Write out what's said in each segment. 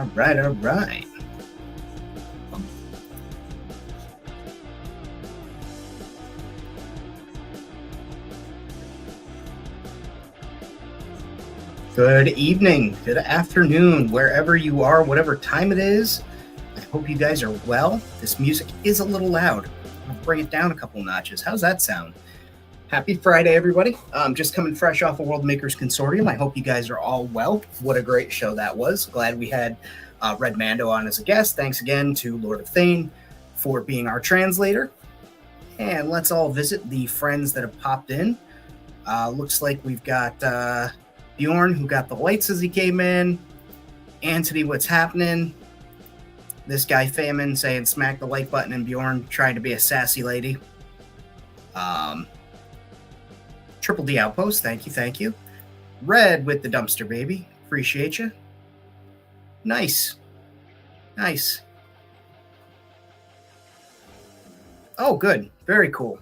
All right, all right. Good evening, good afternoon, wherever you are, whatever time it is. I hope you guys are well. This music is a little loud. I'll bring it down a couple notches. How's that sound? Happy Friday, everybody. Just coming fresh off of World Makers Consortium. I hope you guys are all well. What a great show that was. Glad we had Red Mando on as a guest. Thanks again to Lord of Thane for being our translator. And let's all visit the friends that have popped in. Looks like we've got Bjorn, who got the lights as he came in. Anthony, what's happening? This guy Famine saying smack the like button, and Bjorn trying to be a sassy lady. Triple D Outpost, thank you. Red with the dumpster baby, appreciate you. Nice. Oh, good, very cool.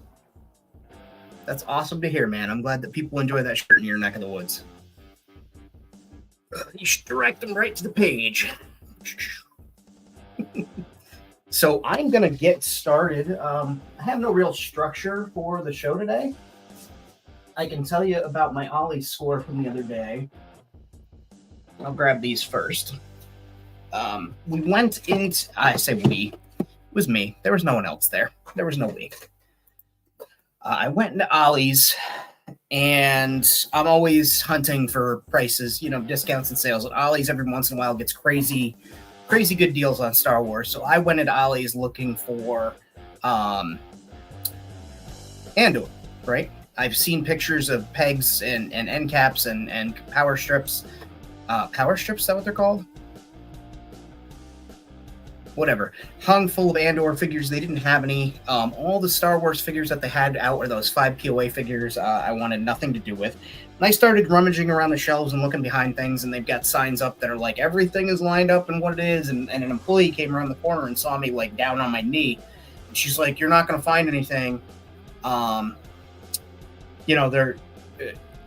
That's awesome to hear, man. I'm glad that people enjoy that shirt in your neck of the woods. You should direct them right to the page. So I'm going to get started. I have no real structure for the show today. I can tell you about my Ollie score from the other day. I'll grab these first. We went into, I say we, it was me. There was no one else there. There was no we. I went into Ollie's, and I'm always hunting for prices, discounts and sales. And Ollie's every once in a while gets crazy good deals on Star Wars. So I went into Ollie's looking for Andor, right? I've seen pictures of pegs and end caps and power strips. Power strips, is that what they're called? Whatever. Hung full of Andor figures. They didn't have any. All the Star Wars figures that they had out were those 5 POA figures I wanted nothing to do with. And I started rummaging around the shelves and looking behind things, and they've got signs up that are like, everything is lined up and what it is. And an employee came around the corner and saw me like down on my knee. And she's like, you're not going to find anything.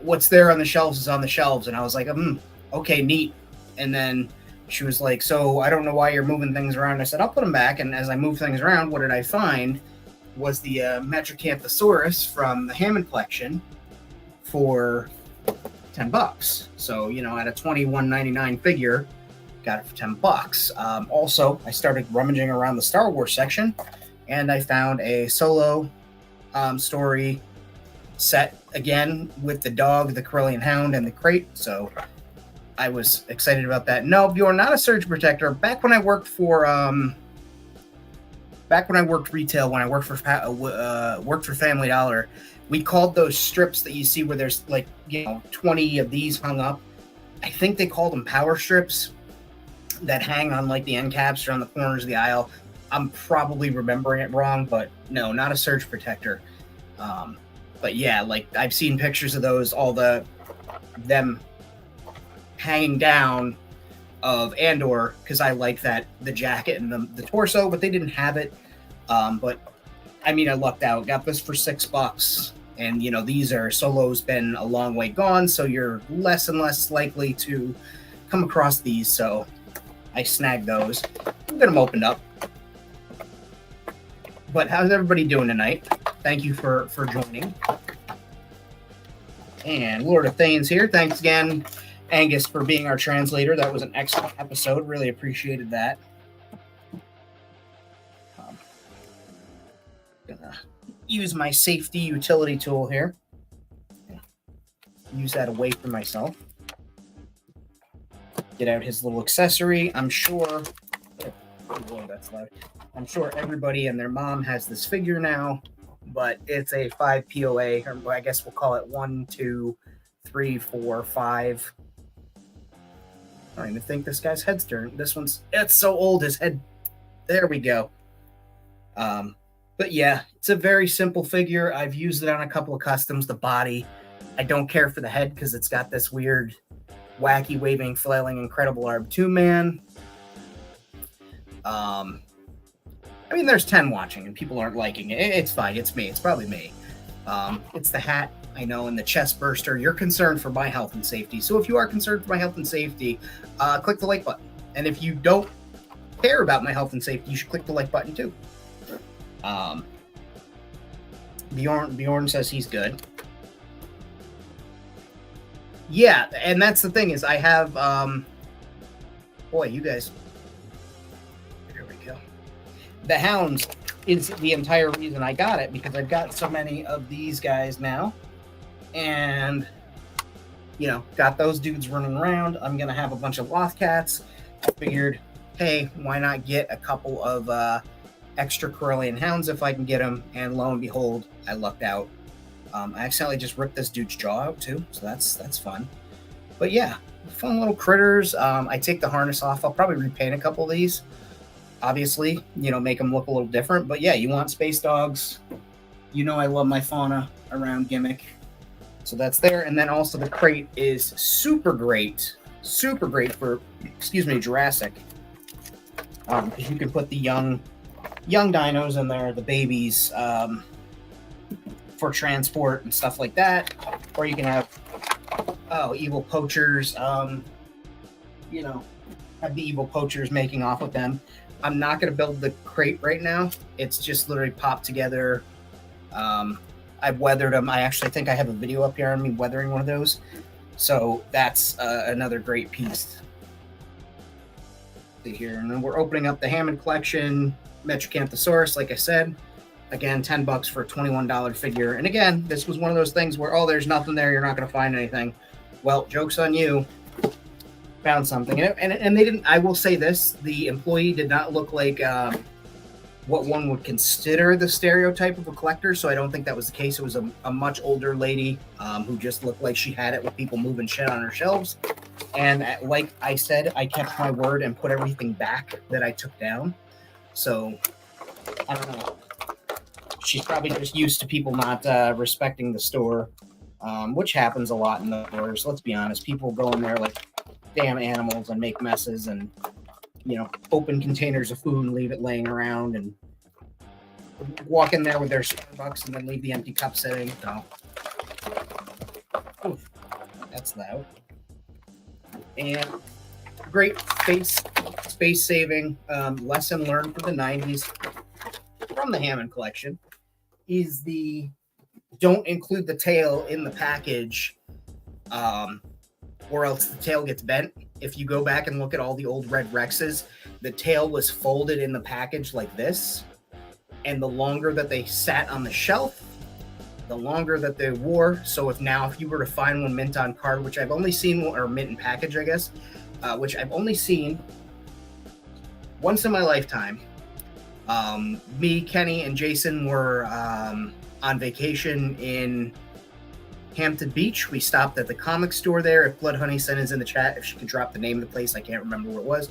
What's there on the shelves is on the shelves. And I was like, okay, neat. And then she was like, so I don't know why you're moving things around. I said, I'll put them back. And as I moved things around, what did I find was the Metrocanthosaurus from the Hammond collection for $10. So, at a $21.99 figure, got it for $10. Also, I started rummaging around the Star Wars section, and I found a solo story set again with the dog, the Corellian Hound, and the crate. So I was excited about that. No, you're not a surge protector. Back when I worked retail, when I worked for Family Dollar, we called those strips that you see where there's 20 of these hung up. I think they called them power strips that hang on the end caps or on the corners of the aisle. I'm probably remembering it wrong, but no, not a surge protector. But yeah, I've seen pictures of those, them hanging down of Andor, because I like the jacket and the torso, but they didn't have it. But I lucked out. Got this for $6, and these are solos, been a long way gone, so you're less and less likely to come across these. So I snagged those. I'm getting them opened up. But how's everybody doing tonight? Thank you for joining. And Lord of Thane's here. Thanks again, Angus, for being our translator. That was an excellent episode. Really appreciated that. Gonna use my safety utility tool here. Use that away from myself. Get out his little accessory. I'm sure. Oh, that's loud. I'm sure everybody and their mom has this figure now, but it's a 5 POA, or I guess we'll call it 1, 2, 3, 4, 5. I don't even think this guy's head's turned. It's so old, his head. There we go. But yeah, it's a very simple figure. I've used it on a couple of customs. The body, I don't care for the head because it's got this weird, wacky, waving, flailing, incredible Arb 2 man. There's 10 watching and people aren't liking it. It's fine. It's me. It's probably me. It's the hat, I know, and the chest burster. You're concerned for my health and safety. So if you are concerned for my health and safety, click the like button. And if you don't care about my health and safety, you should click the like button too. Bjorn says he's good. Yeah, and that's the thing is I have boy, you guys. Here we go. The hounds is the entire reason I got it, because I've got so many of these guys now. And you know, got those dudes running around. I'm gonna have a bunch of loth cats. I figured, hey, why not get a couple of extra Corellian hounds if I can get them? And lo and behold, I lucked out. I accidentally just ripped this dude's jaw out too, so that's fun. But yeah, fun little critters. I take the harness off. I'll probably repaint a couple of these. Obviously, you know, make them look a little different. But yeah, you want space dogs. You know I love my fauna around Gimmick. So that's there. And then also the crate is super great for, Jurassic. Because you can put the young dinos in there, the babies, for transport and stuff like that. Or you can have, evil poachers, you know, have the evil poachers making off with them. I'm not going to build the crate right now. It's just literally popped together. I've weathered them. I actually think I have a video up here on me weathering one of those. So that's another great piece. See here. And then we're opening up the Hammond Collection Metrocanthosaurus, like I said. Again, $10 for a $21 figure. And again, this was one of those things where, oh, there's nothing there. You're not going to find anything. Well, joke's on you. Found something. And they didn't, I will say this, the employee did not look like what one would consider the stereotype of a collector. So I don't think that was the case. It was a much older lady who just looked like she had it with people moving shit on her shelves. And like I said, I kept my word and put everything back that I took down. So I don't know. She's probably just used to people not respecting the store, which happens a lot in the stores. Let's be honest. People go in there like damn animals and make messes and, you know, open containers of food and leave it laying around and walk in there with their Starbucks and then leave the empty cup sitting. No. Oof, that's loud. And great space saving lesson learned for the 90s from the Hammond Collection is the don't include the tail in the package or else the tail gets bent. If you go back and look at all the old Red Rexes, the tail was folded in the package like this. And the longer that they sat on the shelf, the longer that they wore. So if you were to find one mint on card, which I've only seen, or mint in package, I guess, which I've only seen once in my lifetime. Me, Kenny, and Jason were on vacation in Hampton Beach. We stopped at the comic store there. If Blood Honey sent us in the chat, if she could drop the name of the place, I can't remember where it was.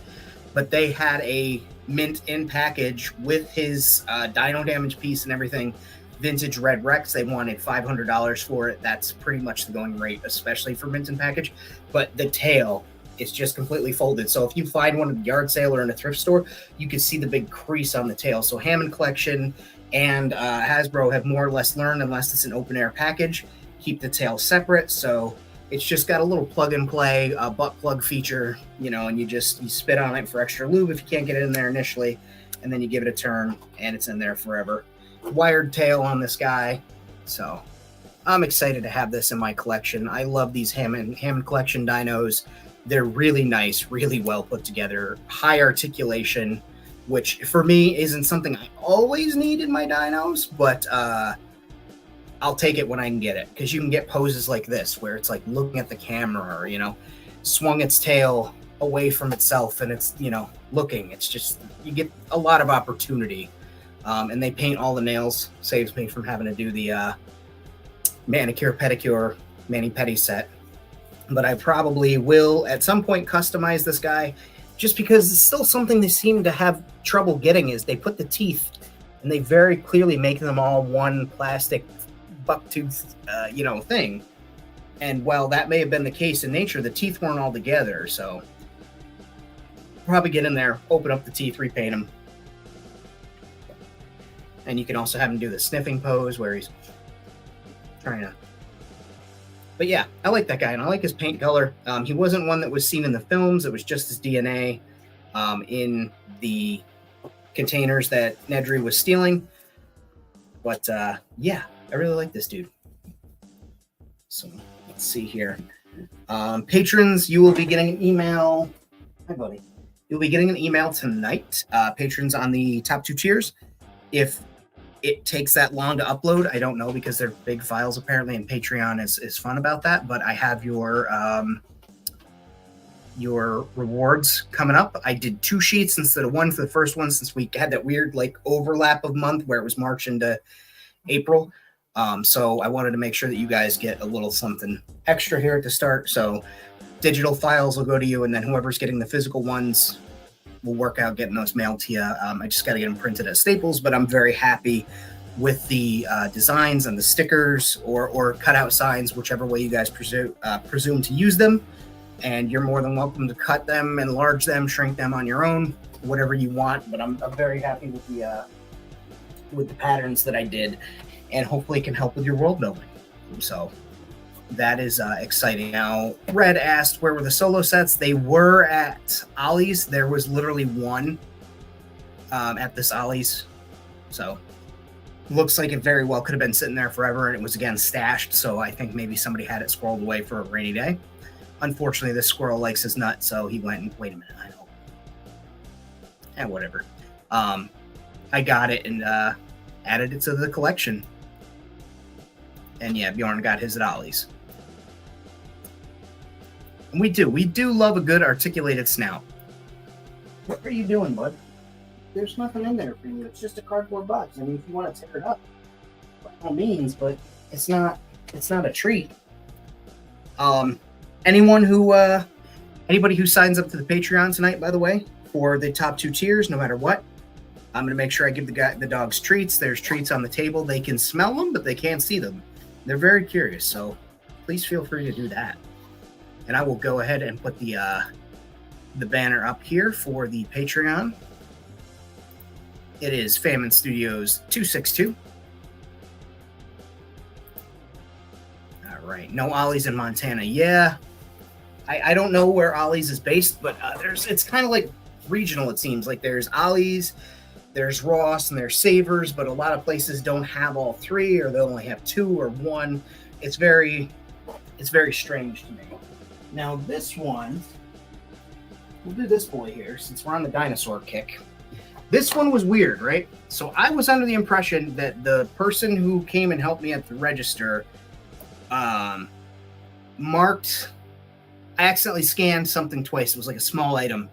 But they had a mint in package with his dino damage piece and everything. Vintage Red Rex. They wanted $500 for it. That's pretty much the going rate, especially for mint in package. But the tail is just completely folded. So if you find one at the yard sale or in a thrift store, you can see the big crease on the tail. So Hammond Collection and Hasbro have more or less learned, unless it's an open air package, keep the tail separate. So it's just got a little plug and play butt plug feature, you know, and you spit on it for extra lube if you can't get it in there initially, and then you give it a turn and it's in there forever. Wired tail on this guy. So I'm excited to have this in my collection. I love these Hammond Collection dinos. They're really nice, really well put together, high articulation, which for me isn't something I always need in my dinos, but I'll take it when I can get it, because you can get poses like this where it's like looking at the camera, or, you know, swung its tail away from itself and it's, you know, looking. It's just, you get a lot of opportunity. And they paint all the nails, saves me from having to do the manicure, pedicure, mani-pedi set. But I probably will at some point customize this guy, just because it's still something they seem to have trouble getting, is they put the teeth and they very clearly make them all one plastic bucktooth, thing. And while that may have been the case in nature, the teeth weren't all together. So probably get in there, open up the teeth, repaint them. And you can also have him do the sniffing pose where he's trying to. But yeah, I like that guy, and I like his paint color. He wasn't one that was seen in the films. It was just his DNA. in the containers that Nedry was stealing. But yeah, I really like this dude. So let's see here. Patrons, you will be getting an email. Hi, buddy. You'll be getting an email tonight. Patrons on the top 2 tiers. If it takes that long to upload, I don't know, because they're big files apparently, and Patreon is fun about that. But I have your rewards coming up. I did 2 sheets instead of 1 for the first one, since we had that weird like overlap of month where it was March into April. So I wanted to make sure that you guys get a little something extra here at the start. So digital files will go to you, and then whoever's getting the physical ones will work out getting those mailed to you. I just got to get them printed at Staples, but I'm very happy with the designs and the stickers or cutout signs, whichever way you guys presume to use them. And you're more than welcome to cut them, enlarge them, shrink them on your own, whatever you want. But I'm very happy with the patterns that I did, and hopefully it can help with your world building. So that is exciting. Now, Red asked, where were the solo sets? They were at Ollie's. There was literally one at this Ollie's. So looks like it very well could have been sitting there forever, and it was, again, stashed. So I think maybe somebody had it squirreled away for a rainy day. Unfortunately, this squirrel likes his nut, so he went and, wait a minute, I know. And whatever. I got it and added it to the collection. And yeah, Bjorn got his at Ollie's. And we do love a good articulated snout. What are you doing, bud? There's nothing in there for you. It's just a cardboard box. I mean, if you want to tear it up, by all means, but it's not a treat. Anybody who signs up to the Patreon tonight, by the way, for the top 2 tiers, no matter what, I'm going to make sure I give the dogs treats. There's treats on the table. They can smell them, but they can't see them. They're very curious, so please feel free to do that. And I will go ahead and put the banner up here for the Patreon. It is Famine Studios 262. All right, no Ollie's in Montana. Yeah, I don't know where Ollie's is based, but it's kind of like regional, it seems. Like there's Ollie's, there's Ross, and there's Savers, but a lot of places don't have all 3, or they only have 2 or 1. It's very strange to me. Now this one, we'll do this boy here since we're on the dinosaur kick. This one was weird, right? So I was under the impression that the person who came and helped me at the register marked. I accidentally scanned something twice. It was like a small item.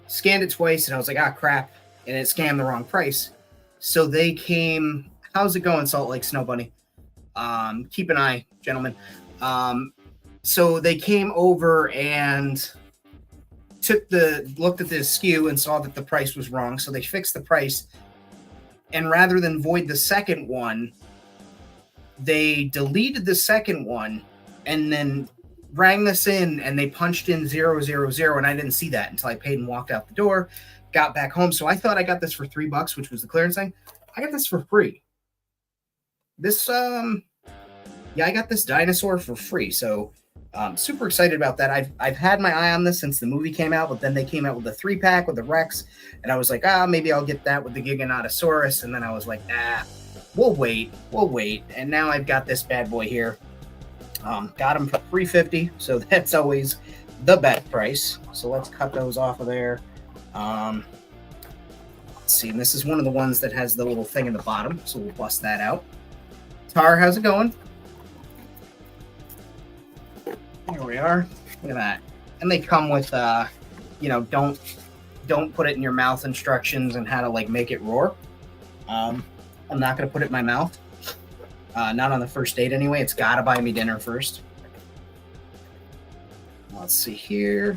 Scanned it twice, and I was like, crap. And it scanned the wrong price. So they came. How's it going, Salt Lake Snow Bunny? Keep an eye, gentlemen. So they came over and looked at the SKU and saw that the price was wrong. So they fixed the price. And rather than void the second one, they deleted the second one and then rang this in, and they punched in 000, and I didn't see that until I paid and walked out the door, got back home. So I thought I got this for $3, which was the clearance thing. I got this for free. This, I got this dinosaur for free. So super excited about that. I've had my eye on this since the movie came out, but then they came out with a 3-pack with the Rex, and I was like, maybe I'll get that with the Giganotosaurus. And then I was like, we'll wait. And now I've got this bad boy here. Got them for $3.50, so that's always the best price. So let's cut those off of there. Let's see, and this is one of the ones that has the little thing in the bottom, so we'll bust that out. Tar, how's it going? Here we are. Look at that. And they come with, don't put it in your mouth instructions and how to like make it roar. I'm not going to put it in my mouth. Not on the first date anyway. It's got to buy me dinner first. Let's see here.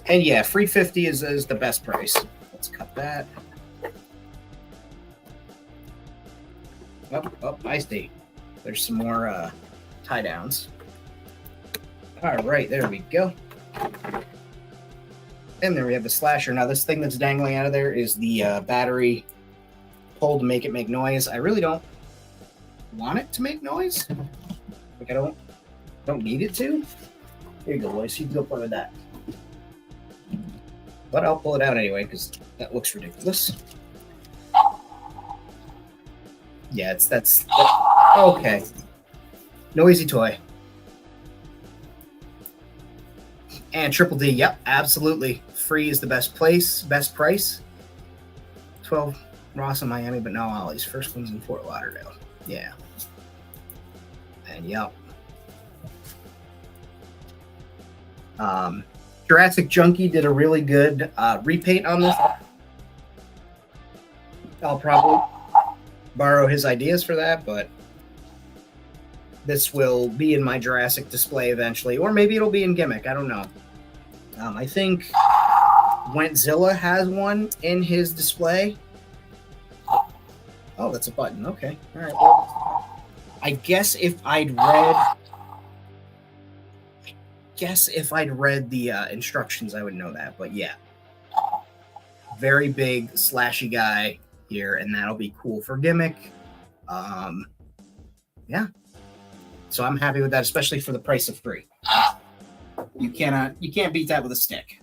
And yeah, free 50 is the best price. Let's cut that. Oh, nice date. There's some more tie downs. All right, there we go. And there we have the slasher. Now this thing that's dangling out of there is the battery pull to make it make noise. I really don't want it to make noise. Like I don't need it to. Here you go, boys. You can go play with that. But I'll pull it out anyway because that looks ridiculous. Yeah, that's okay. Noisy toy. And Triple D, yep, absolutely. Free is the best place, best price. 12 Ross in Miami, but no Ollie's. First one's in Fort Lauderdale. Yeah. And yep. Jurassic Junkie did a really good repaint on this. I'll probably borrow his ideas for that, but this will be in my Jurassic display eventually, or maybe it'll be in Gimmick. I don't know. I think Wentzilla has one in his display. Oh, that's a button. Okay. All right. Well, I guess if I'd read the instructions, I would know that. But yeah, very big slashy guy here, and that'll be cool for Gimmick. Yeah. So I'm happy with that, especially for the price of free. You can't beat that with a stick.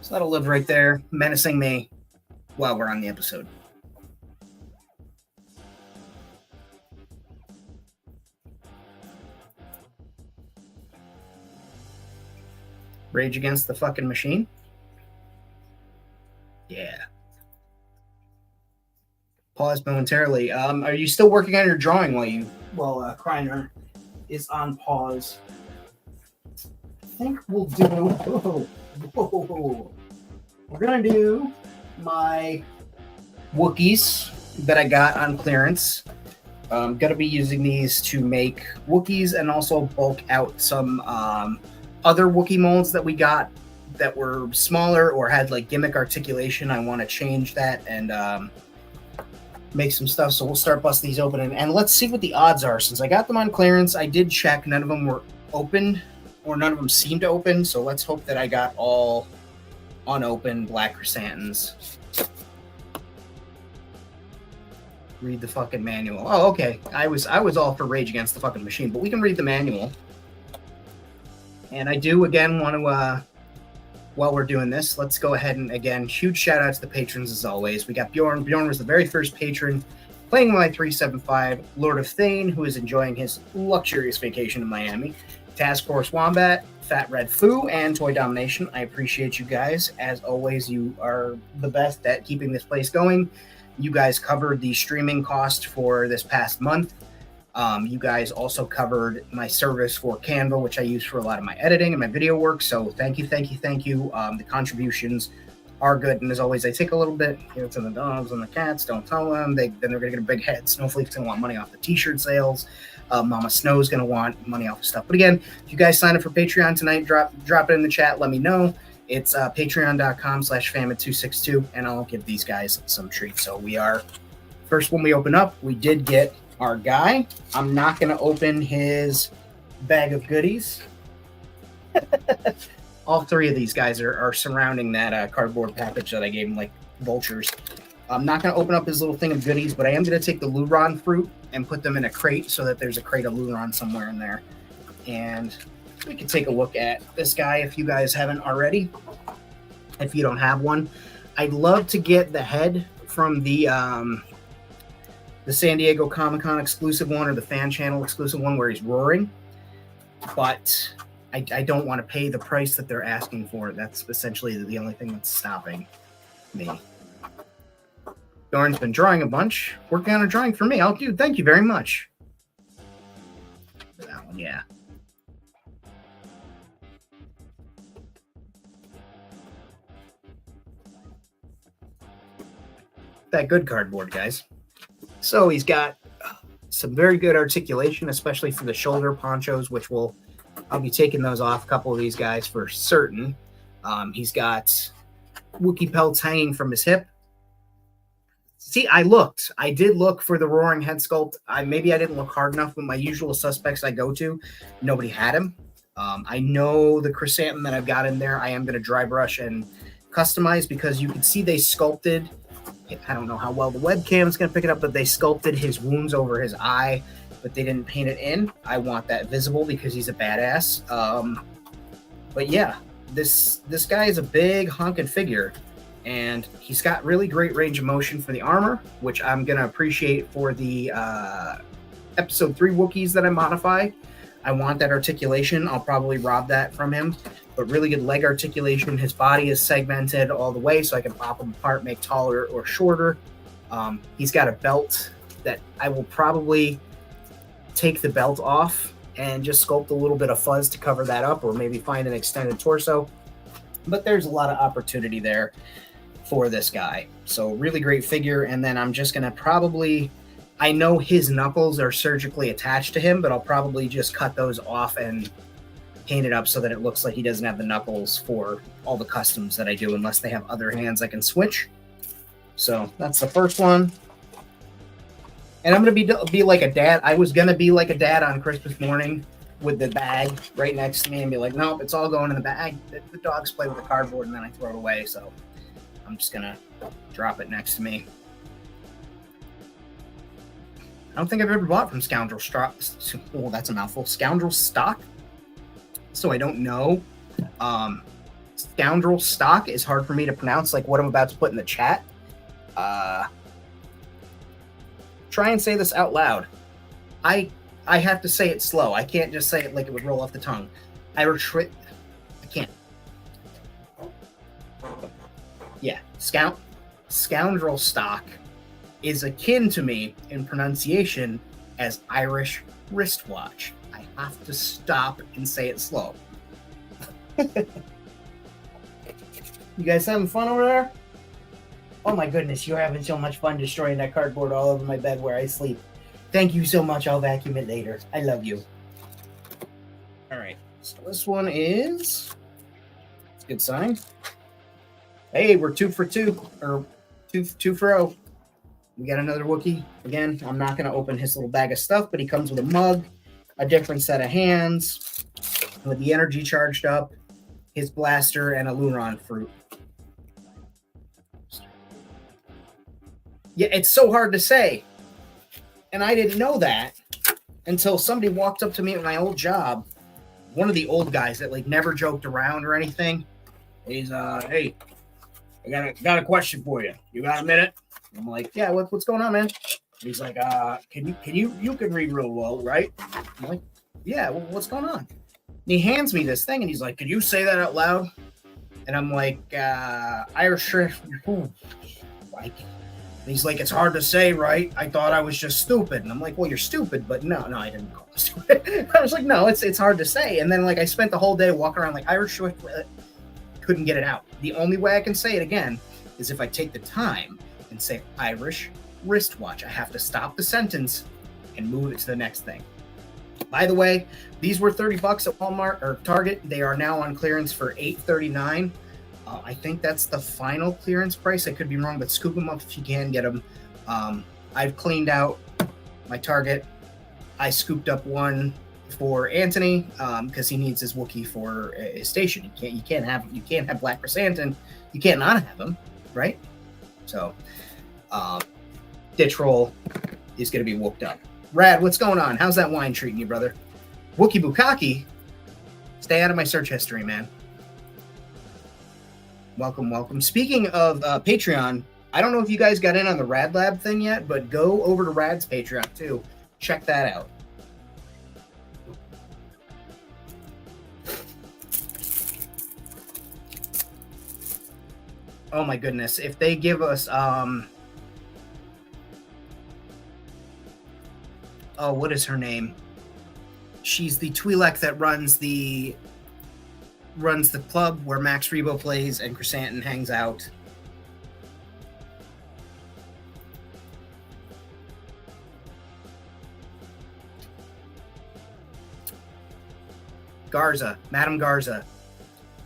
So that'll live right there, menacing me while we're on the episode. Rage Against the fucking Machine? Yeah. Pause momentarily. Are you still working on your drawing while Kreiner is on pause? I think we'll do... Whoa. We're going to do my Wookiees that I got on clearance. I'm going to be using these to make Wookiees and also bulk out some other Wookiee molds that we got that were smaller or had like gimmick articulation. I want to change that and make some stuff. So we'll start busting these open and let's see what the odds are. Since I got them on clearance, I did check. None of them were opened or none of them seemed to open. So let's hope that I got all unopened black chrysanthemums. Read the fucking manual. Oh, okay. I was all for Rage Against the fucking Machine, but we can read the manual. And I do, again, want to, while we're doing this, let's go ahead and, again, huge shout-out to the patrons, as always. We got Bjorn. Bjorn was the very first patron, playing my 375, Lord of Thane, who is enjoying his luxurious vacation in Miami, Task Force Wombat, Fat Red Foo, and Toy Domination. I appreciate you guys. As always, you are the best at keeping this place going. You guys covered the streaming cost for this past month. You guys also covered my service for Canva, which I use for a lot of my editing and my video work. So thank you. The contributions are good. And as always, I take a little bit to the dogs and the cats. Don't tell them. Then they're going to get a big head. Snowflake's going to want money off the t-shirt sales. Mama Snow's going to want money off the stuff. But again, if you guys sign up for Patreon tonight, drop it in the chat. Let me know. It's patreon.com/famine262, and I'll give these guys some treats. So we are, first one we open up, we did get our guy. I'm not going to open his bag of goodies. All three of these guys are surrounding that cardboard package that I gave him like vultures. I'm not going to open up his little thing of goodies, but I am going to take the Luron fruit and put them in a crate so that there's a crate of Luron somewhere in there. And we can take a look at this guy if you guys haven't already. If you don't have one, I'd love to get the head from the San Diego Comic-Con exclusive one or the fan channel exclusive one where he's roaring, but I don't want to pay the price that they're asking for it. That's essentially the only thing that's stopping me. Dorn's been drawing a bunch, working on a drawing for me. Thank you very much. That one, yeah. That good cardboard, guys. So he's got some very good articulation, especially for the shoulder ponchos, which I'll be taking those off, a couple of these guys for certain. He's got Wookiee pelts hanging from his hip. See, I did look for the roaring head sculpt. Maybe I didn't look hard enough, but my usual suspects I go to, nobody had him. I know the chrysanthemum that I've got in there, I am going to dry brush and customize because you can see they sculpted. I don't know how well the webcam is going to pick it up, but they sculpted his wounds over his eye, but they didn't paint it in. I want that visible because he's a badass. But yeah, this guy is a big honking figure, and he's got really great range of motion for the armor, which I'm gonna appreciate for the episode 3 Wookiees that I modify. I want that articulation. I'll probably rob that from him, but really good leg articulation. His body is segmented all the way, so I can pop him apart, make taller or shorter. He's got a belt that I will probably take the belt off and just sculpt a little bit of fuzz to cover that up, or maybe find an extended torso. But there's a lot of opportunity there for this guy. So really great figure. And then I'm just going to probably, I know his knuckles are surgically attached to him, but I'll probably just cut those off and paint it up so that it looks like he doesn't have the knuckles for all the customs that I do, unless they have other hands I can switch. So that's the first one. And I'm going to be like a dad. I was going to be like a dad on Christmas morning with the bag right next to me and be like, nope, it's all going in the bag. The dogs play with the cardboard and then I throw it away. So I'm just going to drop it next to me. I don't think I've ever bought from Scoundrel Stock. Oh, that's a mouthful. Scoundrel Stock. So I don't know. Scoundrel Stock is hard for me to pronounce, like what I'm about to put in the chat. Try and say this out loud. I have to say it slow. I can't just say it like it would roll off the tongue. I can't. Yeah, Scoundrel Stock is akin to me in pronunciation as Irish wristwatch. I have to stop and say it slow. You guys having fun over there? Oh my goodness, you're having so much fun destroying that cardboard all over my bed where I sleep. Thank you so much. I'll vacuum it later. I love you. All right, so this one is, it's a good sign. Hey, we're 2 for 2, or 2 for 0. We got another Wookiee. Again, I'm not going to open his little bag of stuff, but he comes with a mug, a different set of hands, with the energy charged up, his blaster, and a Luron fruit. Yeah, it's so hard to say. And I didn't know that until somebody walked up to me at my old job. One of the old guys that like never joked around or anything. He's hey, I got a question for you. You got a minute? I'm like, yeah, what's going on, man? He's like, can you can read real well, right? I'm like, yeah, what's going on? And he hands me this thing and he's like, could you say that out loud? And I'm like, Irish, like, and he's like, it's hard to say, right? I thought I was just stupid. And I'm like, well, you're stupid, but no, I didn't call him stupid. I was like, no, it's hard to say. And then like I spent the whole day walking around like Irish, couldn't get it out. The only way I can say it again is if I take the time and say Irish wristwatch. I have to stop the sentence and move it to the next thing. By the way, these were $30 at Walmart or Target. They are now on clearance for $8.39. I think that's the final clearance price. I could be wrong, but scoop them up if you can get them. I've cleaned out my Target. I scooped up one for Anthony because he needs his Wookiee for his station. You can't have Black Chrysanthemum. You can't not have him, right? So, Ditch Roll is going to be whooped up. Rad, what's going on? How's that wine treating you, brother? Wookiee Bukkake, stay out of my search history, man. Welcome. Speaking of Patreon, I don't know if you guys got in on the Rad Lab thing yet, but go over to Rad's Patreon too. Check that out. Oh my goodness. If they give us what is her name? She's the Twi'lek that runs the club where Max Rebo plays and Chrysanthemum hangs out. Garza, Madame Garza.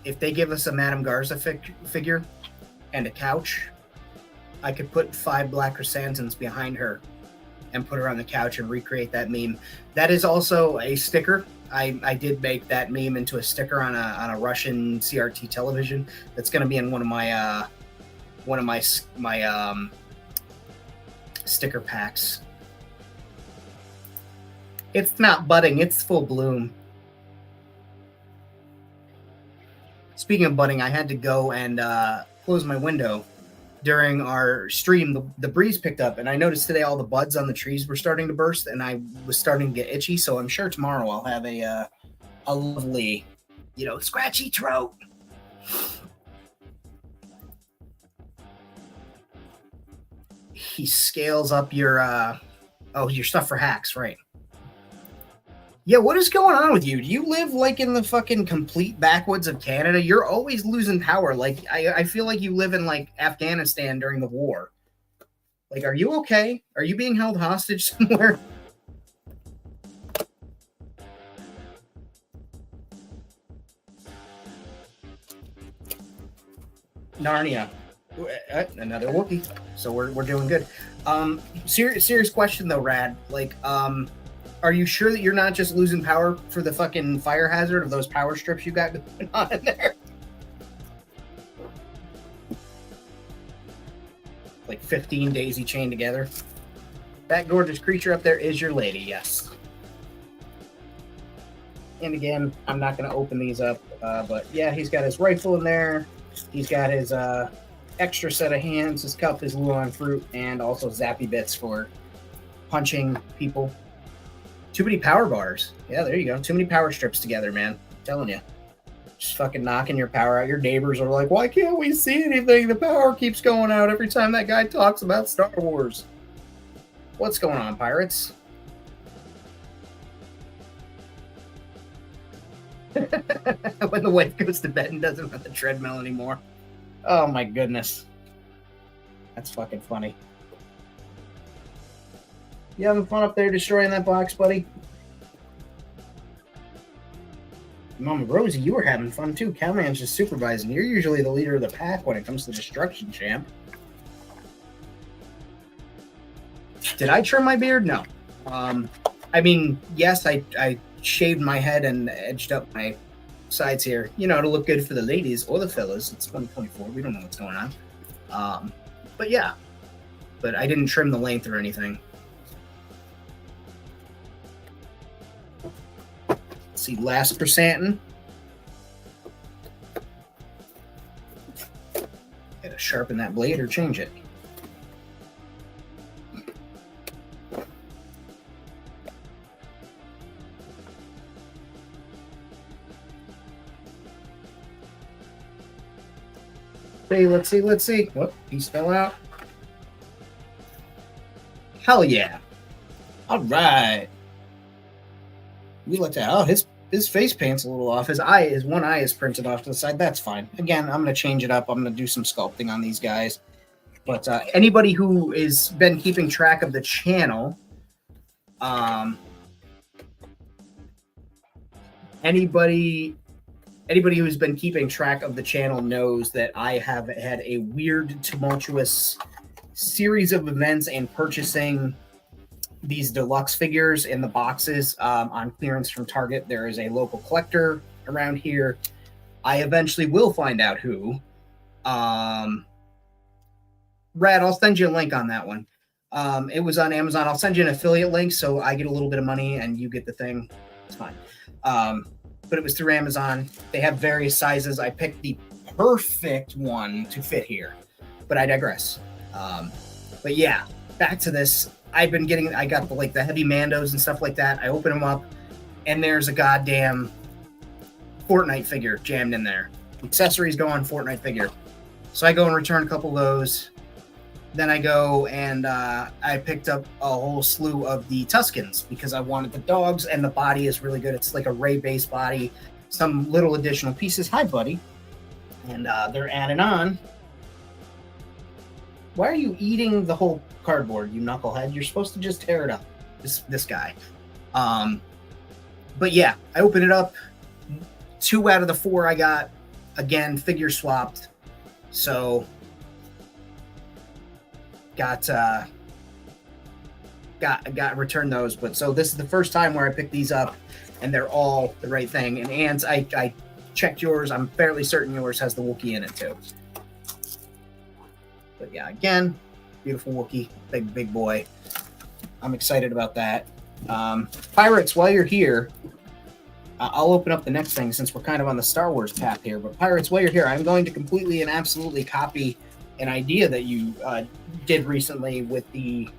If they give us a Madame Garza figure and a couch, I could put 5 Black Chrysanthemums behind her and put her on the couch and recreate that meme. That is also a sticker. I did make that meme into a sticker on a Russian CRT television. That's going to be in one of my sticker packs. It's not budding, it's full bloom. speaking of budding, I had to go and close my window during our stream. The breeze picked up, and I noticed today all the buds on the trees were starting to burst, and I was starting to get itchy. So I'm sure tomorrow I'll have a lovely, scratchy throat. He scales up your your stuff for hacks, right? Yeah, what is going on with you? Do you live like in the fucking complete backwoods of Canada? You're always losing power. Like I feel like you live in like Afghanistan during the war. Like, are you okay? Are you being held hostage somewhere? Narnia. Another Wookiee. So we're doing good. Serious question though, Rad. Like, are you sure that you're not just losing power for the fucking fire hazard of those power strips you got going on in there? Like 15 daisy chained together. That gorgeous creature up there is your lady, yes. And again, I'm not going to open these up, but yeah, he's got his rifle in there. He's got his extra set of hands, his cup, his Luon fruit, and also zappy bits for punching people. Too many power bars. Yeah, there you go. Too many power strips together, man. I'm telling you. Just fucking knocking your power out. Your neighbors are like, why can't we see anything? The power keeps going out every time that guy talks about Star Wars. What's going on, pirates? When the wife goes to bed and doesn't want the treadmill anymore. Oh my goodness. That's fucking funny. You having fun up there destroying that box, buddy? Mama Rosie, you were having fun too. Cowman's just supervising. You're usually the leader of the pack when it comes to destruction, champ. Did I trim my beard? No. I mean, yes, I shaved my head and edged up my sides here, to look good for the ladies or the fellas. It's 2024. We don't know what's going on. But yeah. But I didn't trim the length or anything. Let's see, last chrysanthemum. Gotta sharpen that blade or change it. Hey, let's see. Whoop, piece fell out. Hell yeah. All right. We looked at, his face paint's a little off. His one eye is printed off to the side. That's fine. Again, I'm going to change it up. I'm going to do some sculpting on these guys. But anybody who has been keeping track of the channel, anybody who's been keeping track of the channel knows that I have had a weird, tumultuous series of events and purchasing these deluxe figures in the boxes on clearance from Target. There is a local collector around here. I eventually will find out who. Rad, I'll send you a link on that one. It was on Amazon. I'll send you an affiliate link so I get a little bit of money and you get the thing. It's fine. But it was through Amazon. They have various sizes. I picked the perfect one to fit here, but I digress. But yeah, back to this. I got the heavy Mandos and stuff like that. I open them up and there's a goddamn Fortnite figure jammed in there. Accessories go on Fortnite figure. So I go and return a couple of those. Then I go and I picked up a whole slew of the Tuscans because I wanted the dogs and the body is really good. It's like a Ray-based body. Some little additional pieces. Hi, buddy. And they're added on. Why are you eating the whole cardboard, you knucklehead? You're supposed to just tear it up. This guy. But yeah, I opened it up. 2 out of the 4 I got, again, figure swapped. So got returned those. But so this is the first time where I picked these up and they're all the right thing. And Ants, I checked yours. I'm fairly certain yours has the Wookiee in it too. But yeah, again, beautiful Wookiee, big boy. I'm excited about that. Pirates, while you're here, I'll open up the next thing since we're kind of on the Star Wars path here. But Pirates, while you're here, I'm going to completely and absolutely copy an idea that you did recently with the.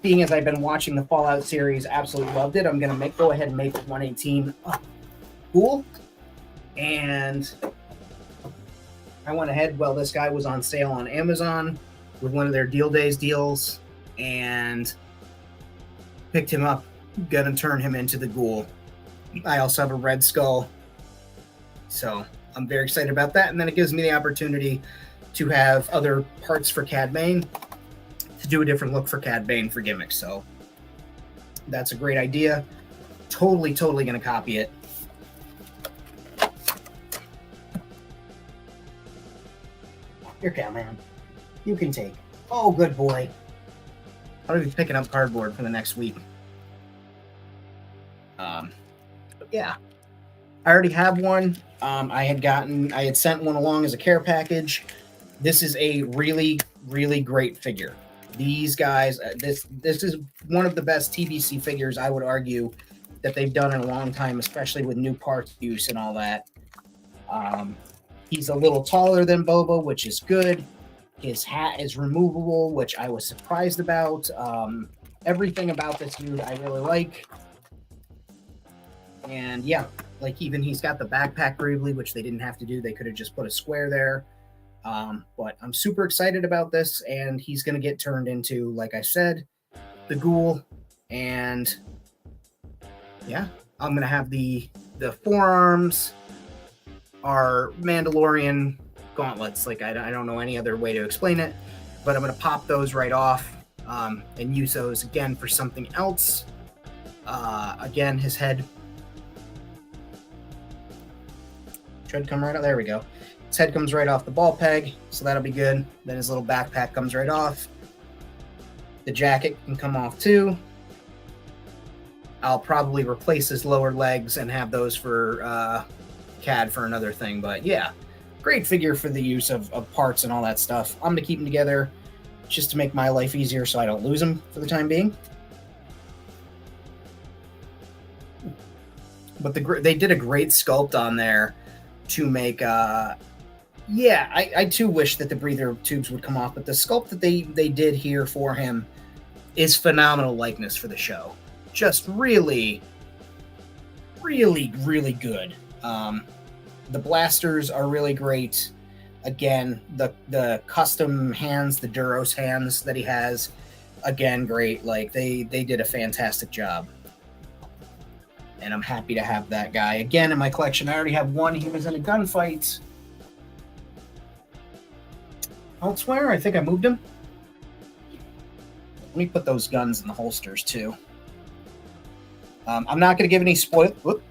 Being as I've been watching the Fallout series, absolutely loved it. I'm going to go ahead and make it 118 cool. And I went ahead, well, this guy was on sale on Amazon with one of their Deal Days deals and picked him up, going to turn him into the Ghoul. I also have a Red Skull, so I'm very excited about that. And then it gives me the opportunity to have other parts for Cad Bane, to do a different look for Cad Bane for gimmicks. So that's a great idea. Totally going to copy it. Here, Catman. You can take. Oh, good boy. I'll be picking up cardboard for the next week. But yeah. I already have one. I had sent one along as a care package. This is a really, really great figure. These guys, this is one of the best TVC figures, I would argue, that they've done in a long time, especially with new parts use and all that. He's a little taller than Boba, which is good. His hat is removable, which I was surprised about. Everything about this dude I really like. And yeah, like even he's got the backpack gravely, which they didn't have to do. They could have just put a square there. But I'm super excited about this, and he's going to get turned into, like I said, the Ghoul. And yeah, I'm going to have the forearms are Mandalorian gauntlets. Like I don't know any other way to explain it, but I'm going to pop those right off and use those again for something else. Again, his head should come right out. There we go. His head comes right off the ball peg, so that'll be good. Then his little backpack comes right off. The jacket can come off too. I'll probably replace his lower legs and have those for CAD for another thing. But yeah, great figure for the use of parts and all that stuff. I'm going to keep them together just to make my life easier so I don't lose them for the time being. But they did a great sculpt on there to make... yeah, I too wish that the breather tubes would come off, but the sculpt that they did here for him is phenomenal likeness for the show. Just really, really, really good. The blasters are really great. Again, the custom hands, the Duros hands that he has, again, great. Like they did a fantastic job. And I'm happy to have that guy again in my collection. I already have one. He was in a gunfight elsewhere. I think I moved him. Let me put those guns in the holsters too. I'm not going to give any spoil. Whoop.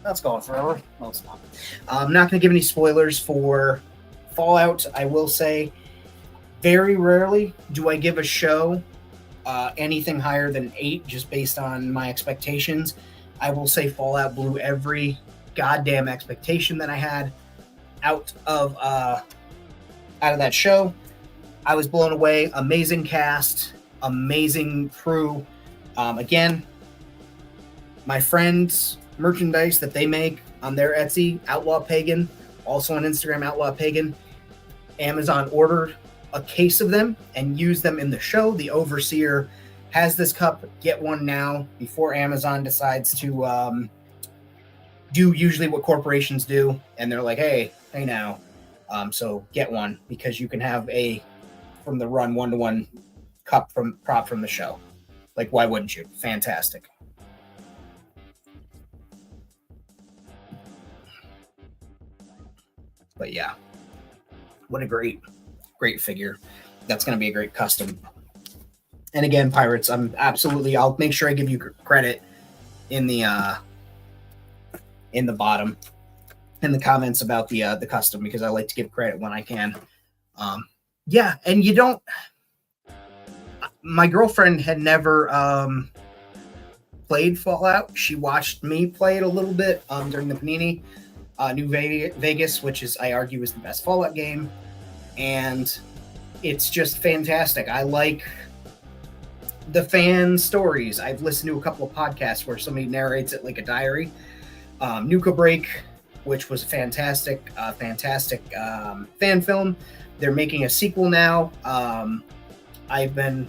That's going forever. No, it's not. I'm not going to give any spoilers for Fallout. I will say, very rarely do I give a show anything higher than 8, just based on my expectations. I will say Fallout blew every goddamn expectation that I had out of that show. I was blown away. Amazing cast, amazing crew. Again, my friends' merchandise that they make on their Etsy, Outlaw Pagan, also on Instagram, Outlaw Pagan. Amazon ordered a case of them and used them in the show. The Overseer has this cup. Get one now before Amazon decides to do usually what corporations do, and they're like, hey now. So get one, because you can have a from the run 1-to-1 cup from prop from the show. Like, why wouldn't you? Fantastic. But yeah, what a great figure. That's going to be a great custom. And again, Pirates, I'll make sure I give you credit in the bottom, in the comments about the custom, because I like to give credit when I can. Yeah, and you don't... My girlfriend had never played Fallout. She watched me play it a little bit during the Panini New Vegas, which I argue is the best Fallout game. And it's just fantastic. I like the fan stories. I've listened to a couple of podcasts where somebody narrates it like a diary. Nuka Break, which was a fantastic fan film. They're making a sequel now. I've been...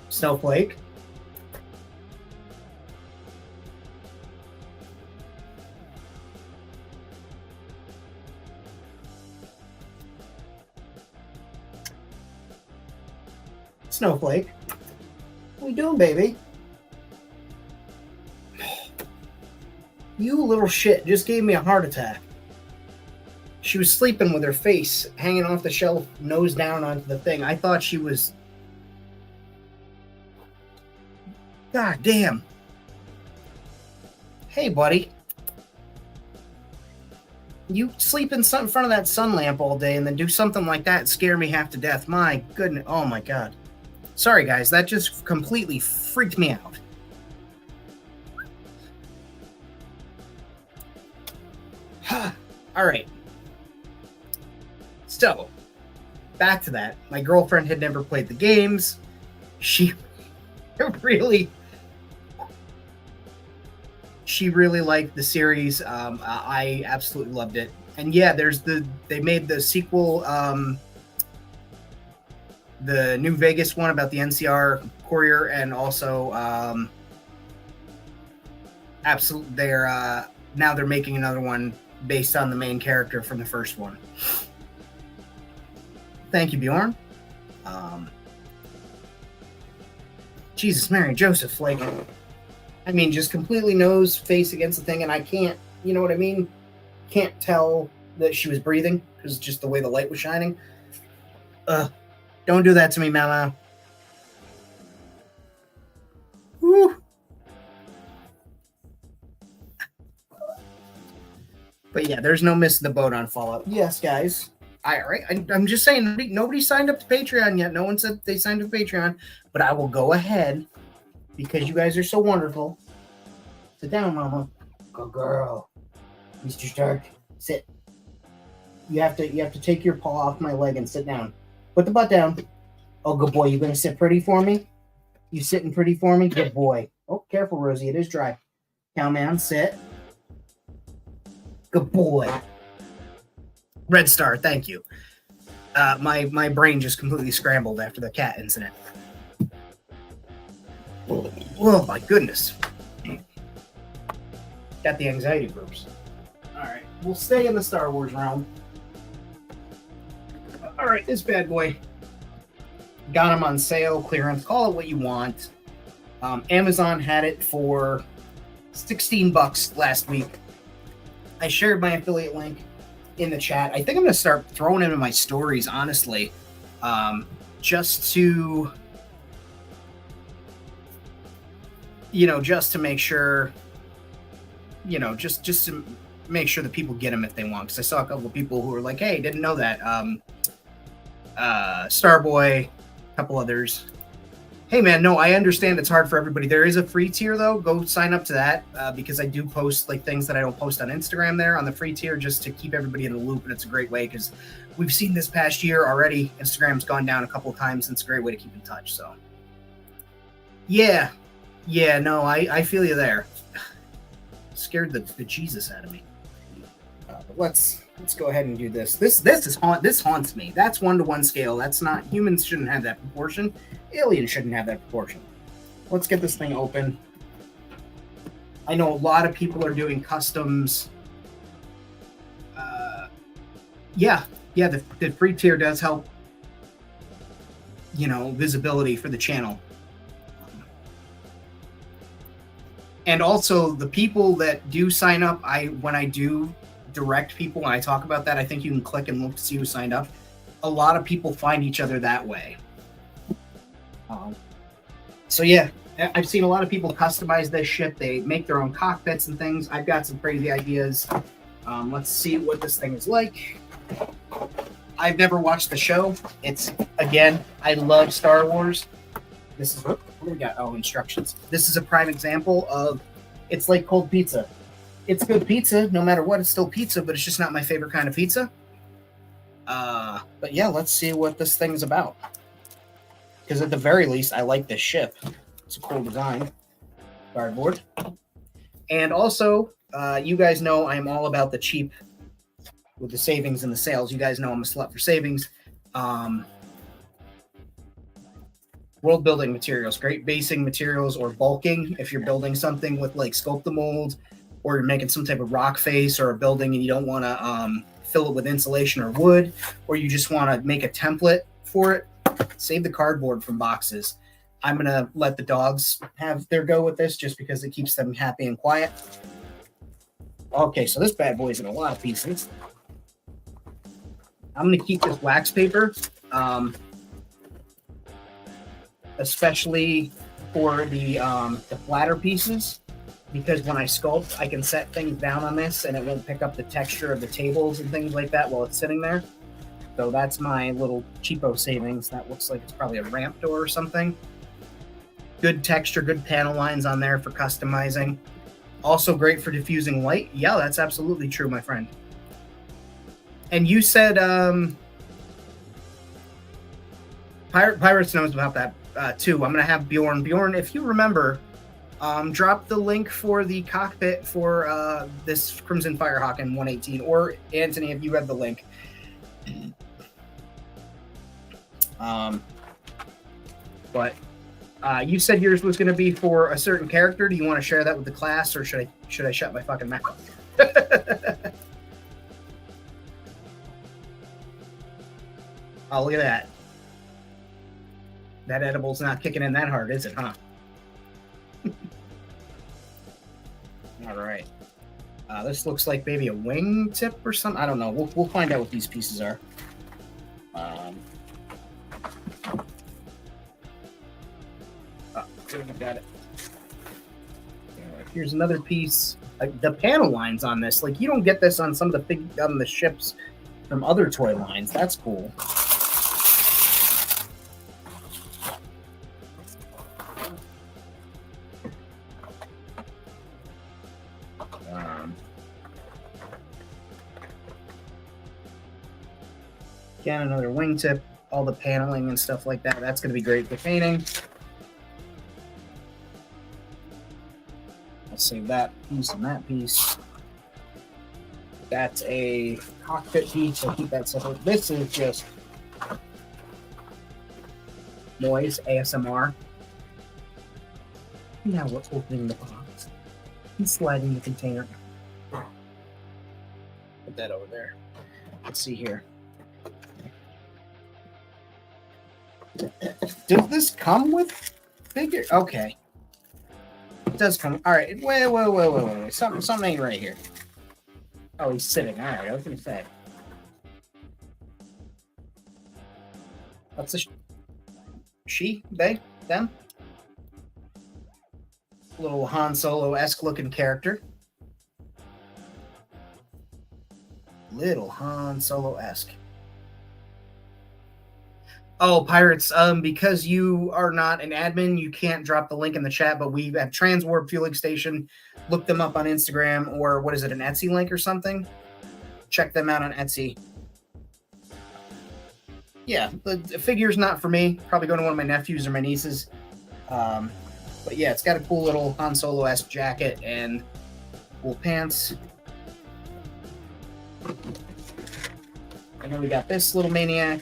Snowflake. Snowflake. What are you doing, baby? You little shit just gave me a heart attack. She was sleeping with her face hanging off the shelf, nose down onto the thing. I thought she was... God damn. Hey, buddy. You sleep in front of that sun lamp all day and then do something like that and scare me half to death. My goodness. Oh, my God. Sorry, guys. That just completely freaked me out. All right. So, back to that. My girlfriend had never played the games. She really liked the series. I absolutely loved it. And yeah, they made the sequel, the New Vegas one about the NCR courier, and also now they're making another one based on the main character from the first one. Thank you, Bjorn. Jesus, Mary, Joseph, like, I mean, just completely nose face against the thing, and I can't, you know what I mean? Can't tell that she was breathing because just the way the light was shining. Don't do that to me, Mama. Woo. But yeah, there's no missing the boat on Fallout. Yes, guys. I'm just saying, nobody signed up to Patreon yet. No one said they signed up to Patreon, but I will go ahead because you guys are so wonderful. Sit down, Mama. Good girl. Mr. Stark, sit. You have to take your paw off my leg and sit down. Put the butt down. Oh, good boy. You gonna sit pretty for me? You sitting pretty for me? Good boy. Oh, careful, Rosie. It is dry. Cowman, sit. Good boy. Red Star, thank you. My brain just completely scrambled after the cat incident. Oh my goodness. Got the anxiety groups. Alright, we'll stay in the Star Wars realm. Alright, this bad boy. Got him on sale, clearance, call it what you want. Amazon had it for $16 last week. I shared my affiliate link in the chat. I think I'm going to start throwing it in my stories, honestly, just to, just to make sure, just to make sure that people get them if they want. Because I saw a couple of people who were like, "Hey, didn't know that." Starboy, a couple others. Hey man, no, I understand it's hard for everybody. There is a free tier though. Go sign up to that because I do post like things that I don't post on Instagram there on the free tier just to keep everybody in the loop, and it's a great way because we've seen this past year already. Instagram's gone down a couple of times, and it's a great way to keep in touch. So yeah, no, I feel you there. Scared the Jesus out of me. Let's go ahead and do this. This haunts me. That's 1-to-1 scale. That's not, humans shouldn't have that proportion. Aliens shouldn't have that proportion. Let's get this thing open. I know a lot of people are doing customs. The free tier does help, visibility for the channel. And also the people that do sign up, when I do direct people, when I talk about that, I think you can click and look to see who signed up. A lot of people find each other that way. So yeah, I've seen a lot of people customize this shit. They make their own cockpits and things. I've got some crazy ideas. Let's see what this thing is like. I've never watched the show. I love Star Wars. This is what we got. Oh, instructions. This is a prime example of, it's like cold pizza. It's good pizza. No matter what, it's still pizza, but it's just not my favorite kind of pizza. But yeah, let's see what this thing's about. Because at the very least, I like this ship. It's a cool design. Cardboard. And also, you guys know I'm all about the cheap with the savings and the sales. You guys know I'm a slut for savings. World building materials, great basing materials or bulking. If you're building something with like Sculpt-A-Mold, or you're making some type of rock face or a building and you don't want to fill it with insulation or wood, or you just want to make a template for it, save the cardboard from boxes. I'm going to let the dogs have their go with this just because it keeps them happy and quiet. Okay, so this bad boy's in a lot of pieces. I'm going to keep this wax paper, especially for the flatter pieces, because when I sculpt, I can set things down on this and it won't pick up the texture of the tables and things like that while it's sitting there. So that's my little cheapo savings. That looks like it's probably a ramp door or something. Good texture, good panel lines on there for customizing. Also great for diffusing light. Yeah, that's absolutely true, my friend. And you said Pirates knows about that too. I'm going to have Bjorn. Bjorn, if you remember, drop the link for the cockpit for this Crimson Firehawk in 118. Or Anthony, if you read the link. But you said yours was going to be for a certain character. Do you want to share that with the class, or should I shut my fucking mouth? Oh, look at that. That edible's not kicking in that hard, is it, huh? All right. This looks like maybe a wing tip or something. I don't know. We'll find out what these pieces are. Got it. Here's another piece. The panel lines on this, like you don't get this on some of the ships from other toy lines. That's cool. Again, another wingtip, all the paneling and stuff like that. That's going to be great for painting. I'll save that piece and that piece. That's a cockpit piece. I'll keep that separate. This is just noise, ASMR. Now we're opening the box and sliding the container. Put that over there. Let's see here. Does this come with figure? Okay. It does come. All right. Wait. Something ain't right here. Oh, he's sitting. All right. I was going to say. What's a she? They? Them? Little Han Solo-esque looking character. Little Han Solo-esque. Oh, Pirates, because you are not an admin, you can't drop the link in the chat, but we have Transwarp Fueling Station. Look them up on Instagram, or what is it, an Etsy link or something? Check them out on Etsy. Yeah, the figure's not for me. Probably going to one of my nephews or my nieces. But yeah, it's got a cool little Han Solo-esque jacket and cool pants. And then we got this little maniac.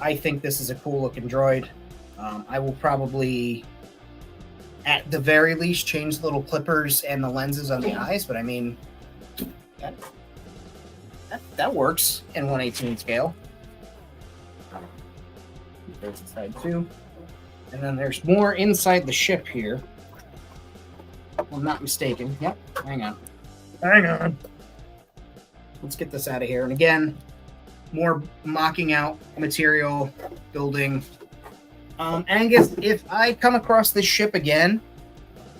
I think this is a cool looking droid. I will probably, at the very least, change the little clippers and the lenses on the eyes, but I mean, that works in 1/18 scale. There's the side too. And then there's more inside the ship here. If I'm not mistaken. Yep, hang on. Let's get this out of here. And again, more mocking out material, building. Angus, if I come across this ship again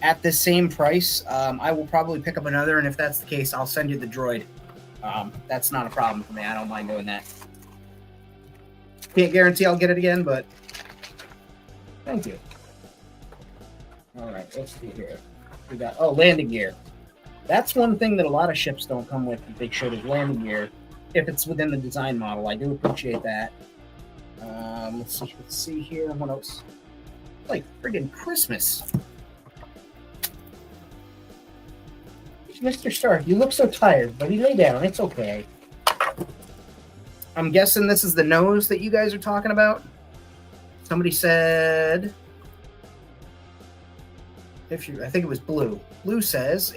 at the same price, I will probably pick up another, and if that's the case, I'll send you the droid. That's not a problem for me. I don't mind doing that. Can't guarantee I'll get it again, but thank you. All right, let's see here. We got, oh, landing gear. That's one thing that a lot of ships don't come with, the big ship, is landing gear. If it's within the design model, I do appreciate that. Let's see here. What else? Like friggin' Christmas. Mr. Stark, you look so tired, buddy. Lay down. It's okay. I'm guessing this is the nose that you guys are talking about. Somebody said, I think it was Blue. Blue says,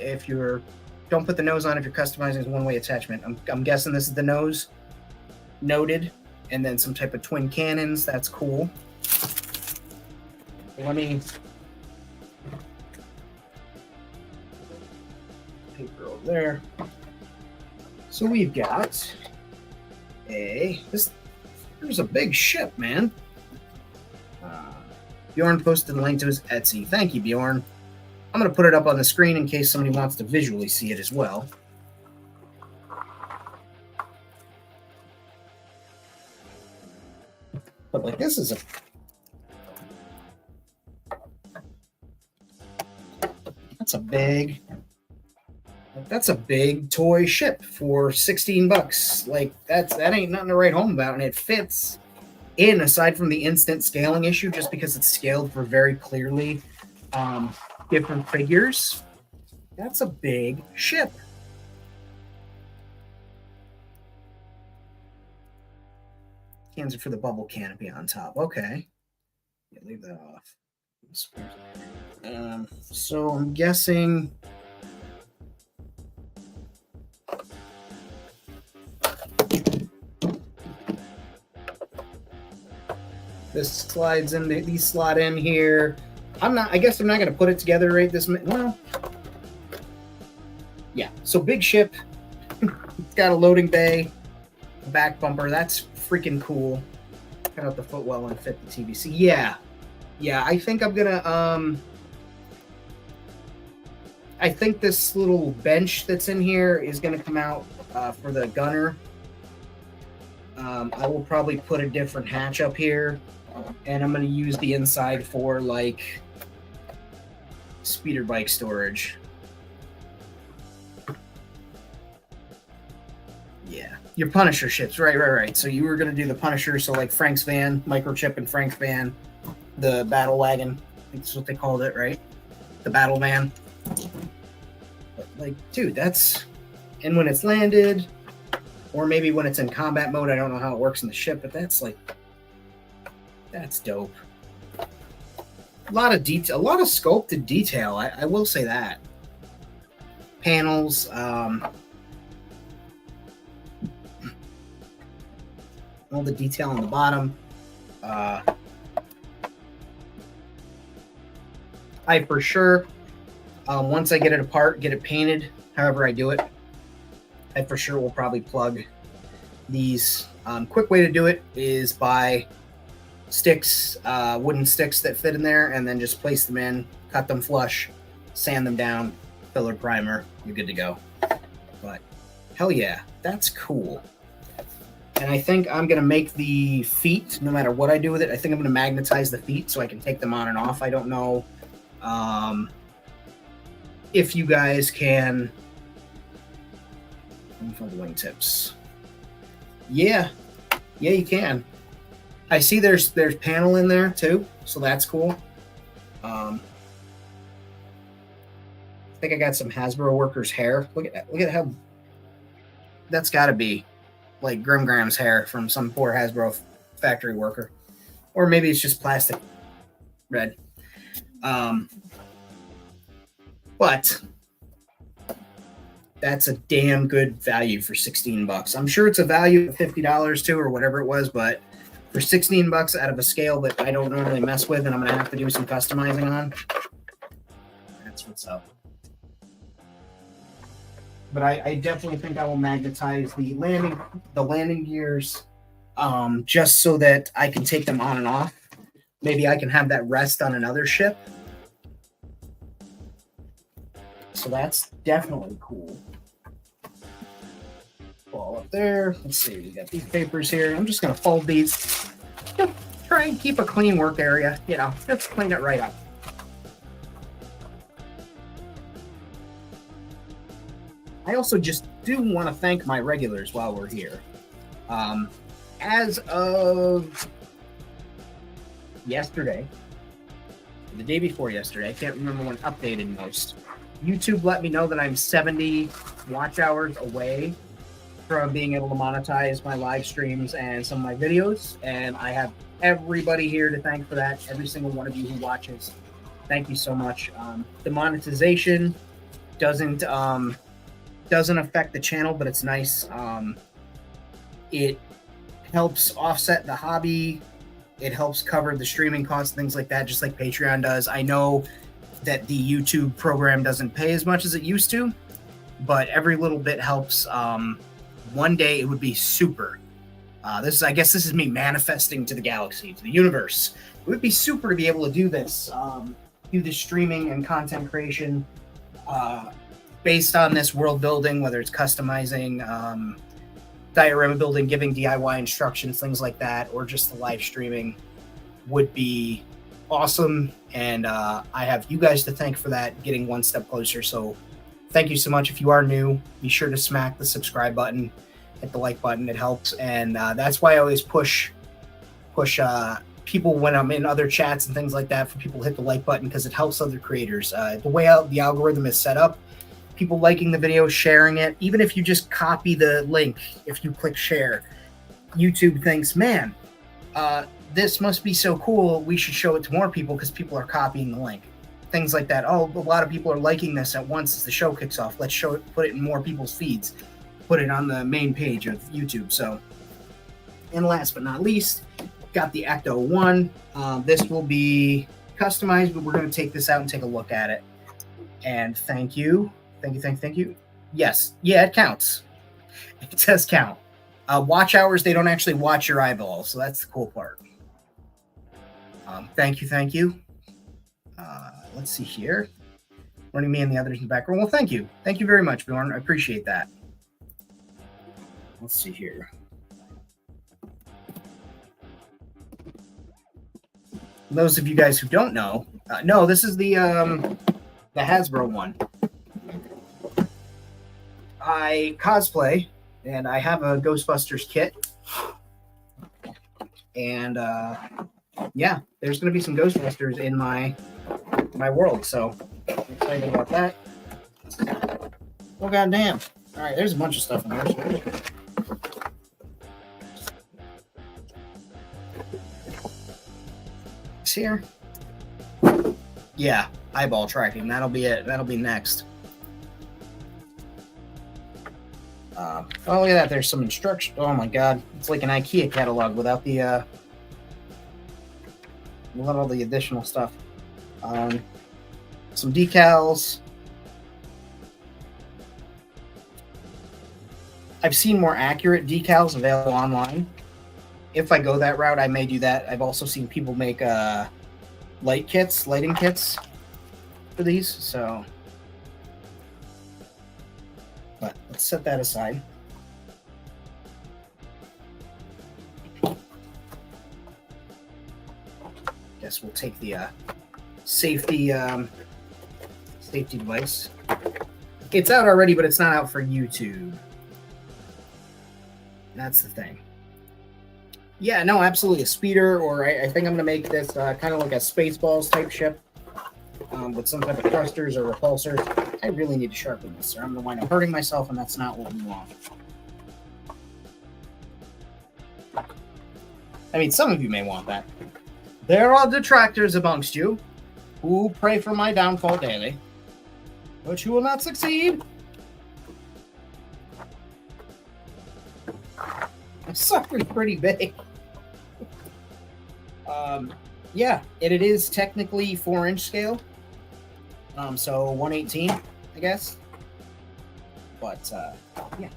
don't put the nose on if you're customizing as one-way attachment. I'm guessing this is the nose. Noted. And then some type of twin cannons. That's cool. Let me... paper over there. So we've got there's a big ship, man. Bjorn posted the link to his Etsy. Thank you, Bjorn. I'm going to put it up on the screen in case somebody wants to visually see it as well. But like, this is that's a big toy ship for $16. Like, that ain't nothing to write home about, and it fits in, aside from the instant scaling issue, just because it's scaled for very clearly different figures. That's a big ship. Cans are for the bubble canopy on top. Okay. Yeah, leave that off. So I'm guessing... this slides in, these slot in here. I guess I'm not going to put it together right this minute. Well, yeah. So big ship. It's got a loading bay, a back bumper. That's freaking cool. Cut out the footwell and fit the TVC. Yeah. Yeah, I think I'm going to, I think this little bench that's in here is going to come out for the gunner. I will probably put a different hatch up here, and I'm going to use the inside for, like, speeder bike storage. Yeah, your Punisher ships, right. So you were going to do the Punisher, so like Frank's van, microchip in Frank's van, the battle wagon, I think that's what they called it, right? The battle van. But like, dude, that's, and when it's landed, or maybe when it's in combat mode, I don't know how it works in the ship, but that's like, that's dope. A lot of detail, a lot of sculpted detail. I will say that. Panels, all the detail on the bottom. I for sure, once I get it apart, get it painted, however I do it, I for sure will probably plug these. Quick way to do it is by sticks, wooden sticks that fit in there, and then just place them in, cut them flush, sand them down, filler primer, you're good to go. But hell yeah, that's cool. And I think I'm going to make the feet, no matter what I do with it, I think I'm going to magnetize the feet so I can take them on and off. I don't know if you guys can... for the wingtips. Yeah, you can. I see there's panel in there too, so that's cool. I think I got some Hasbro workers hair. Look at how that's got to be like Grim Graham's hair from some poor Hasbro factory worker, or maybe it's just plastic red. But that's a damn good value for $16. I'm sure it's a value of $50 too, or whatever it was, but for $16 out of a scale that I don't normally mess with, and I'm gonna have to do some customizing on, that's what's up. But I definitely think I will magnetize the landing gears, just so that I can take them on and off. Maybe I can have that rest on another ship. So that's definitely cool. All up there. Let's see, we got these papers here. I'm just going to fold these. Try and keep a clean work area. You know, just clean it right up. I also just do want to thank my regulars while we're here. As of yesterday, the day before yesterday, I can't remember when updated most, YouTube let me know that I'm 70 watch hours away from being able to monetize my live streams and some of my videos, and I have everybody here to thank for that. Every single one of you who watches, thank you so much. The monetization doesn't affect the channel, but it's nice. It helps offset the hobby. It helps cover the streaming costs, things like that, just like Patreon does. I know that the YouTube program doesn't pay as much as it used to, but every little bit helps. One day it would be super. I guess this is me manifesting to the galaxy, to the universe. It would be super to be able to do this, streaming and content creation based on this world building, whether it's customizing, diorama building, giving DIY instructions, things like that, or just the live streaming would be awesome. And I have you guys to thank for that, getting one step closer. So thank you so much. If you are new, be sure to smack the subscribe button, hit the like button. It helps. And that's why I always push people when I'm in other chats and things like that, for people to hit the like button, because it helps other creators. The way the algorithm is set up, people liking the video, sharing it, even if you just copy the link, if you click share, YouTube thinks, man, this must be so cool, we should show it to more people because people are copying the link. Things like that. Oh, a lot of people are liking this at once as the show kicks off. Let's show it, put it in more people's feeds, put it on the main page of YouTube. So, and last but not least, got the Ecto 1. This will be customized, but we're going to take this out and take a look at it. And thank you. Thank you. Yes. Yeah, it counts. It says count. Watch hours, they don't actually watch your eyeballs, so that's the cool part. Thank you. Let's see here. Running me and the others in the background. Well, thank you. Thank you very much, Bjorn. I appreciate that. Let's see here. Those of you guys who don't know, no, this is the Hasbro one. I cosplay, and I have a Ghostbusters kit. And yeah, there's going to be some Ghostbusters in my world, so I'm excited about that. Oh, goddamn. All right, there's a bunch of stuff in there. It's here. Yeah, eyeball tracking. That'll be it. That'll be next. Oh, look at that. There's some instruction. Oh, my God. It's like an IKEA catalog without the, without all the additional stuff. Some decals. I've seen more accurate decals available online. If I go that route, I may do that. I've also seen people make lighting kits for these, so. But let's set that aside. Guess we'll take the safety device. It's out already, but it's not out for YouTube. That's the thing. Yeah, no, absolutely. A speeder, or I think I'm going to make this kind of like a Spaceballs type ship with some type of thrusters or repulsors. I really need to sharpen this, or I'm going to wind up hurting myself, and that's not what we want. I mean, some of you may want that. There are detractors amongst you who pray for my downfall daily, but you will not succeed. I'm suffering pretty big. Yeah, it is technically 4-inch scale. So 1/18, I guess. But yeah.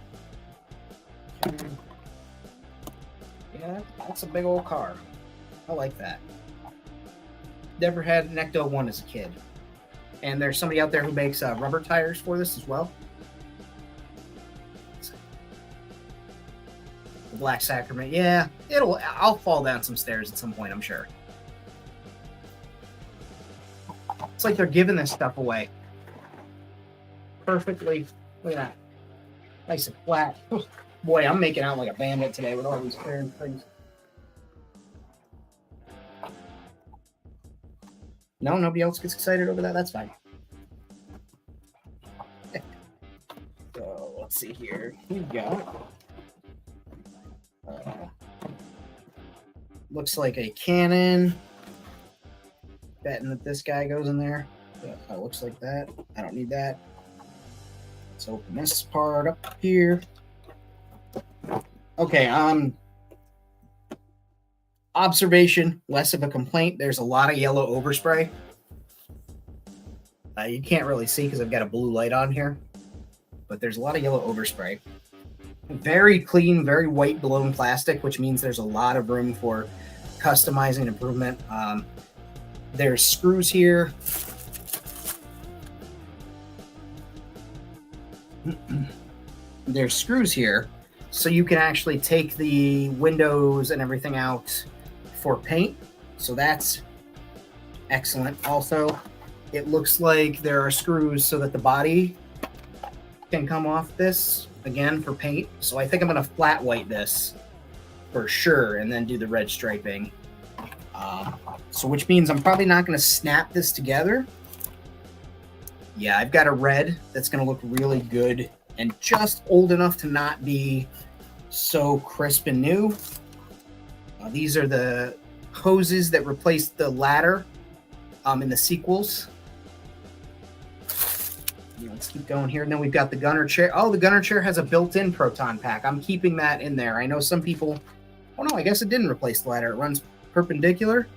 Yeah, that's a big old car. I like that. Never had an Ecto 1 as a kid. And there's somebody out there who makes rubber tires for this as well. The Black Sacrament. Yeah, I'll fall down some stairs at some point, I'm sure. It's like they're giving this stuff away. Perfectly. Look at that. Nice and flat. Boy, I'm making out like a bandit today with all these clearing things. No, nobody else gets excited over that? That's fine. So, let's see here. Here we go. Looks like a cannon. Betting that this guy goes in there. Yeah, that looks like that. I don't need that. Let's open this part up here. Okay, observation, less of a complaint. There's a lot of yellow overspray. You can't really see because I've got a blue light on here, but there's a lot of yellow overspray. Very clean, very white blown plastic, which means there's a lot of room for customizing and improvement. There's screws here. There's screws here, so you can actually take the windows and everything out for paint. So that's excellent. Also, it looks like there are screws so that the body can come off this again for paint. So I think I'm going to flat white this for sure and then do the red striping. So which means I'm probably not going to snap this together. Yeah, I've got a red that's going to look really good and just old enough to not be so crisp and new. These are the hoses that replaced the ladder in the sequels. Let's keep going here. And then we've got the gunner chair. Oh, the gunner chair has a built-in proton pack. I'm keeping that in there. I know some people... Oh, no, I guess it didn't replace the ladder. It runs perpendicular.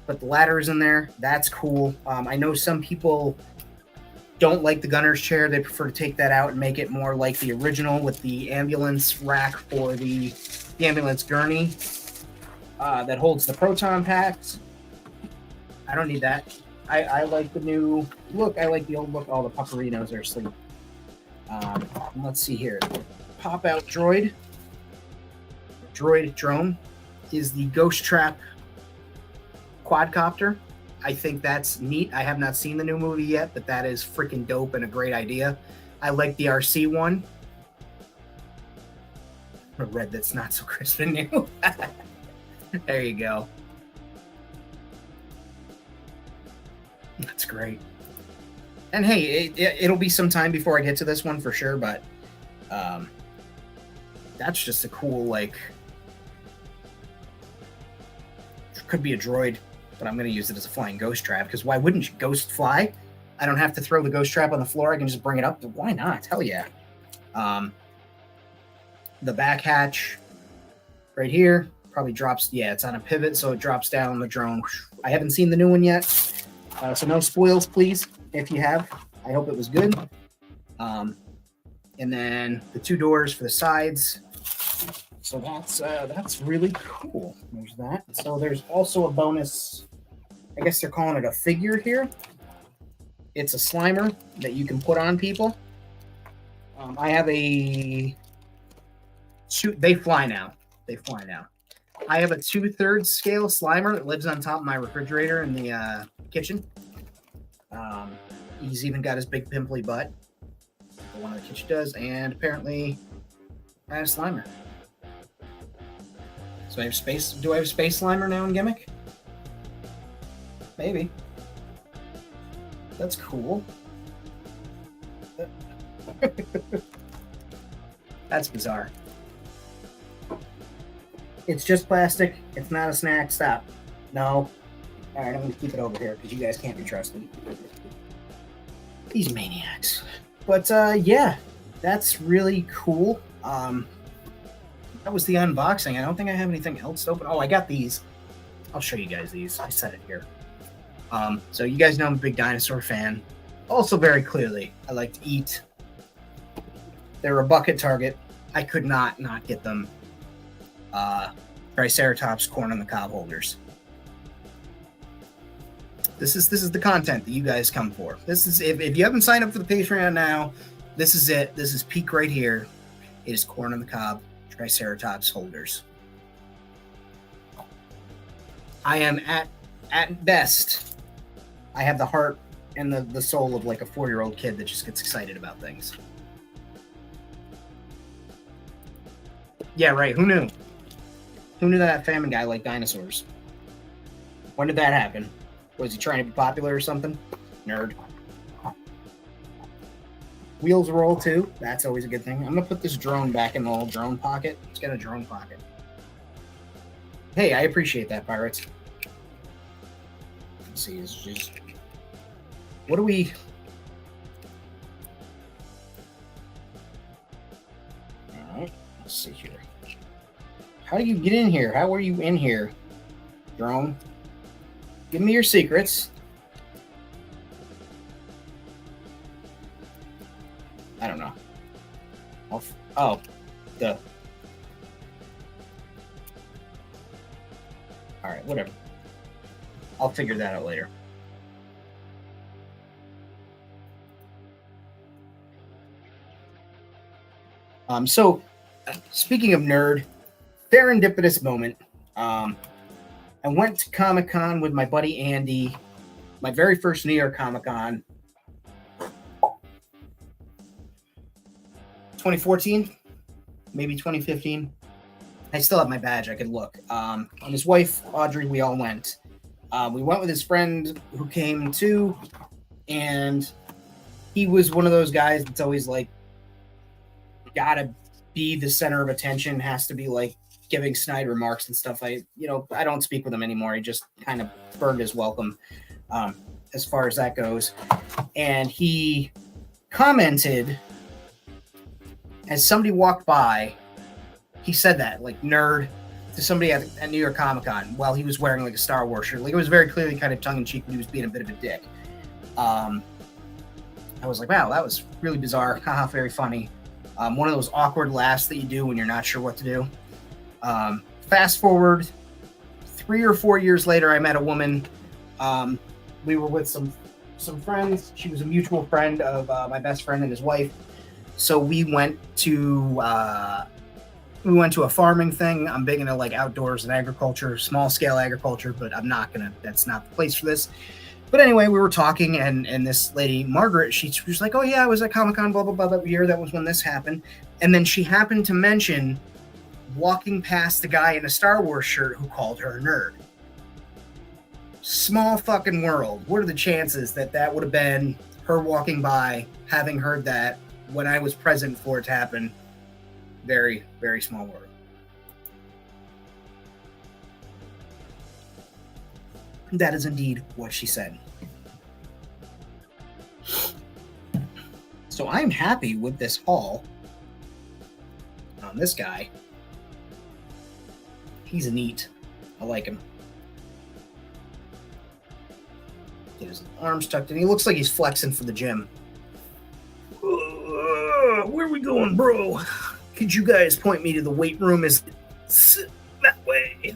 But the ladder is in there. That's cool. I know some people don't like the gunner's chair. They prefer to take that out and make it more like the original with the ambulance rack for the ambulance gurney that holds the proton packs. I don't need that. I like the new look. I like the old look. All the puckerinos are asleep. Let's see here. Pop-out droid. Drone is the Ghost Trap quadcopter. I think that's neat. I have not seen the new movie yet, but that is freaking dope and a great idea. I like the RC one. A red that's not so crisp and new. There you go. That's great. And hey, it'll be some time before I get to this one for sure, but that's just a cool, like, could be a droid, but I'm going to use it as a flying ghost trap, because why wouldn't you? Ghost fly? I don't have to throw the ghost trap on the floor. I can just bring it up. Why not? Hell yeah. The back hatch right here probably drops. Yeah, it's on a pivot, so it drops down the drone. I haven't seen the new one yet, so no spoils, please, if you have. I hope it was good. And then the two doors for the sides. So that's really cool. There's that. So there's also a bonus. I guess they're calling it a figure here. It's a Slimer that you can put on people. I have a... They fly now. They fly now. I have a 2/3 scale Slimer that lives on top of my refrigerator in the kitchen. He's even got his big pimply butt. The one in the kitchen does. And apparently I have a Slimer. So I have space. Do I have Space Slimer now in Gimmick? Maybe. That's cool. That's bizarre. It's just plastic. It's not a snack. Stop. No. All right, I'm going to keep it over here because you guys can't be trusted. These maniacs. But yeah, that's really cool. That was the unboxing. I don't think I have anything else to open. Oh, I got these. I'll show you guys these. I said it here. So you guys know I'm a big dinosaur fan. Also, very clearly, I like to eat. They're a bucket target. I could not get them. Triceratops corn on the cob holders. This is the content that you guys come for. This is if you haven't signed up for the Patreon now, this is it. This is peak right here. It is corn on the cob Triceratops holders. I am at best, I have the heart and the soul of like a 4-year-old kid that just gets excited about things. Yeah, right. Who knew? Who knew that Famine Guy liked dinosaurs? When did that happen? Was he trying to be popular or something? Nerd. Wheels roll too. That's always a good thing. I'm gonna put this drone back in the little drone pocket. Let's get a drone pocket. Hey, I appreciate that, pirates. Let's see. It's just. What do we? All right. Let's see here. How do you get in here? How are you in here, drone? Give me your secrets. I don't know. Oh, duh. All right, whatever. I'll figure that out later. So, speaking of nerd, serendipitous moment. I went to Comic-Con with my buddy Andy, my very first New York Comic-Con. 2014, maybe 2015. I still have my badge. I could look. And his wife, Audrey, we all went. We went with his friend who came too, and he was one of those guys that's always like, gotta be the center of attention, has to be like giving snide remarks and stuff. I don't speak with him anymore. He just kind of burned his welcome as far as that goes. And he commented as somebody walked by, he said that, like, nerd, to somebody at New York Comic Con while he was wearing like a Star Wars shirt. Like, it was very clearly kind of tongue in cheek, but he was being a bit of a dick. I was like, wow, that was really bizarre. Haha, very funny. One of those awkward laughs that you do when you're not sure what to do. Fast forward 3 or 4 years later, I met a woman. We were with some friends. She was a mutual friend of my best friend and his wife. So we went to a farming thing. I'm big into like outdoors and agriculture, small scale agriculture, but that's not the place for this. But anyway, we were talking, and this lady, Margaret, she was like, oh yeah, I was at Comic-Con, blah, blah, blah, that year. That was when this happened. And then she happened to mention walking past the guy in a Star Wars shirt who called her a nerd. Small fucking world. What are the chances that would have been her walking by, having heard that when I was present for it to happen? Very, very small world. That is indeed what she said. So I'm happy with this haul on this guy. He's neat. I like him. Get his arms tucked in. He looks like he's flexing for the gym. Where are we going, bro? Could you guys point me to the weight room? Is it that way?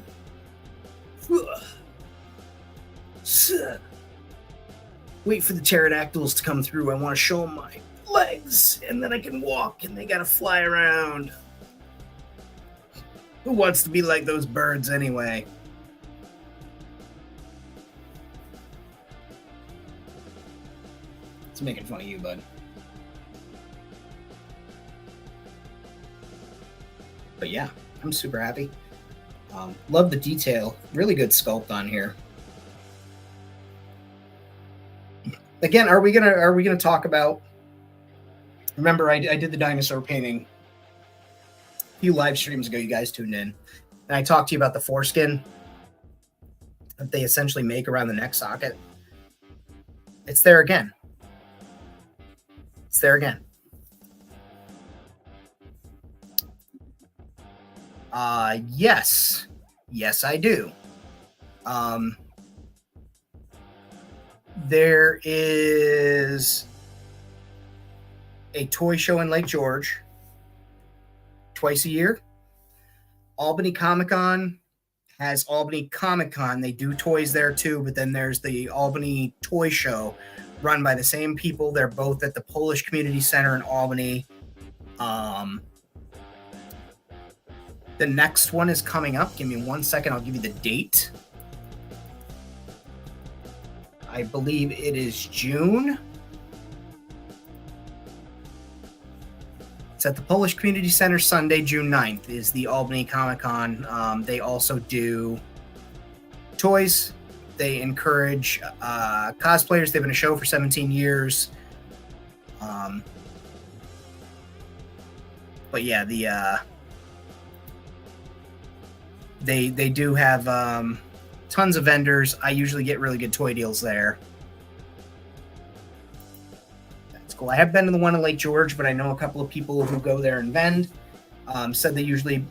Wait for the pterodactyls to come through. I want to show them my legs, and then I can walk, and they gotta fly around. Who wants to be like those birds anyway? It's making fun of you, bud. But yeah, I'm super happy. Love the detail. Really good sculpt on here. Again, are we gonna talk about? Remember, I did the dinosaur painting a few live streams ago. You guys tuned in, and I talked to you about the foreskin that they essentially make around the neck socket. It's there again. It's there again. Yes, I do. There is a toy show in Lake George twice a year. Albany Comic-Con has Albany Comic-Con. They do toys there too, but then there's the Albany Toy Show run by the same people. They're both at the Polish Community Center in Albany. The next one is coming up. Give me 1 second. I'll give you the date. I believe it is June. It's at the Polish Community Center Sunday, June 9th is the Albany Comic-Con. They also do toys. They encourage cosplayers. They've been a show for 17 years. But yeah, they do have tons of vendors. I usually get really good toy deals there. That's cool. I have been to the one in Lake George, but I know a couple of people who go there and vend. Said they usually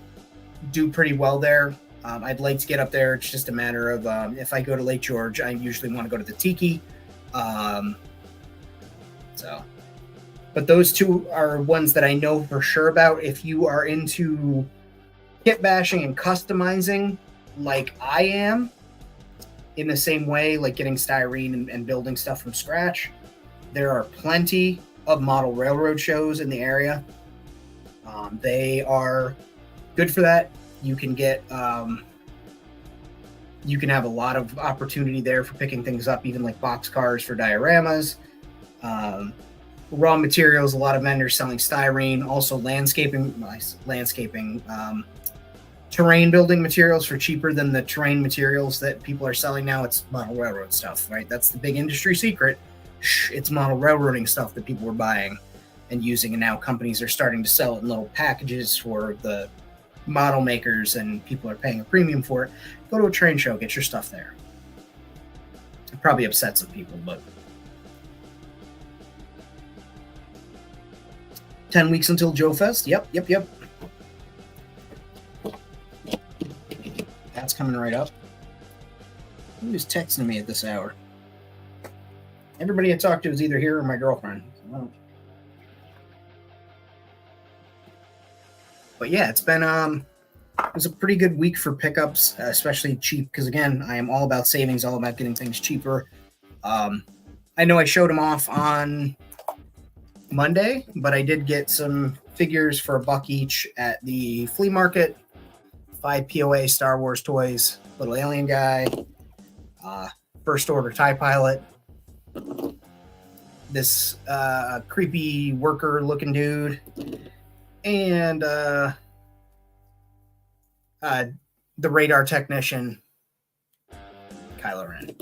do pretty well there. I'd like to get up there. It's just a matter of if I go to Lake George, I usually want to go to the Tiki. But those two are ones that I know for sure about. If you are into kit bashing and customizing like I am, in the same way, like getting styrene and building stuff from scratch, there are plenty of model railroad shows in the area. They are good for that. You can get, you can have a lot of opportunity there for picking things up, even like box cars for dioramas. Raw materials, a lot of vendors selling styrene, also landscaping, terrain building materials for cheaper than the terrain materials that people are selling now. It's model railroad stuff, right? That's the big industry secret. It's model railroading stuff that people were buying and using, and now companies are starting to sell it in little packages for the model makers, and people are paying a premium for it. Go to a train show, get your stuff there. It probably upsets some people, but 10 weeks until Joe Fest. Yep. That's coming right up. Who's texting me at this hour? Everybody I talked to is either here or my girlfriend. But yeah, it's been it was a pretty good week for pickups, especially cheap, because again, I am all about savings, all about getting things cheaper. I know I showed them off on Monday, but I did get some figures for $1 each at the flea market. 5 POA Star Wars toys, little alien guy, first order TIE pilot, this creepy worker looking dude, and the radar technician, Kylo Ren.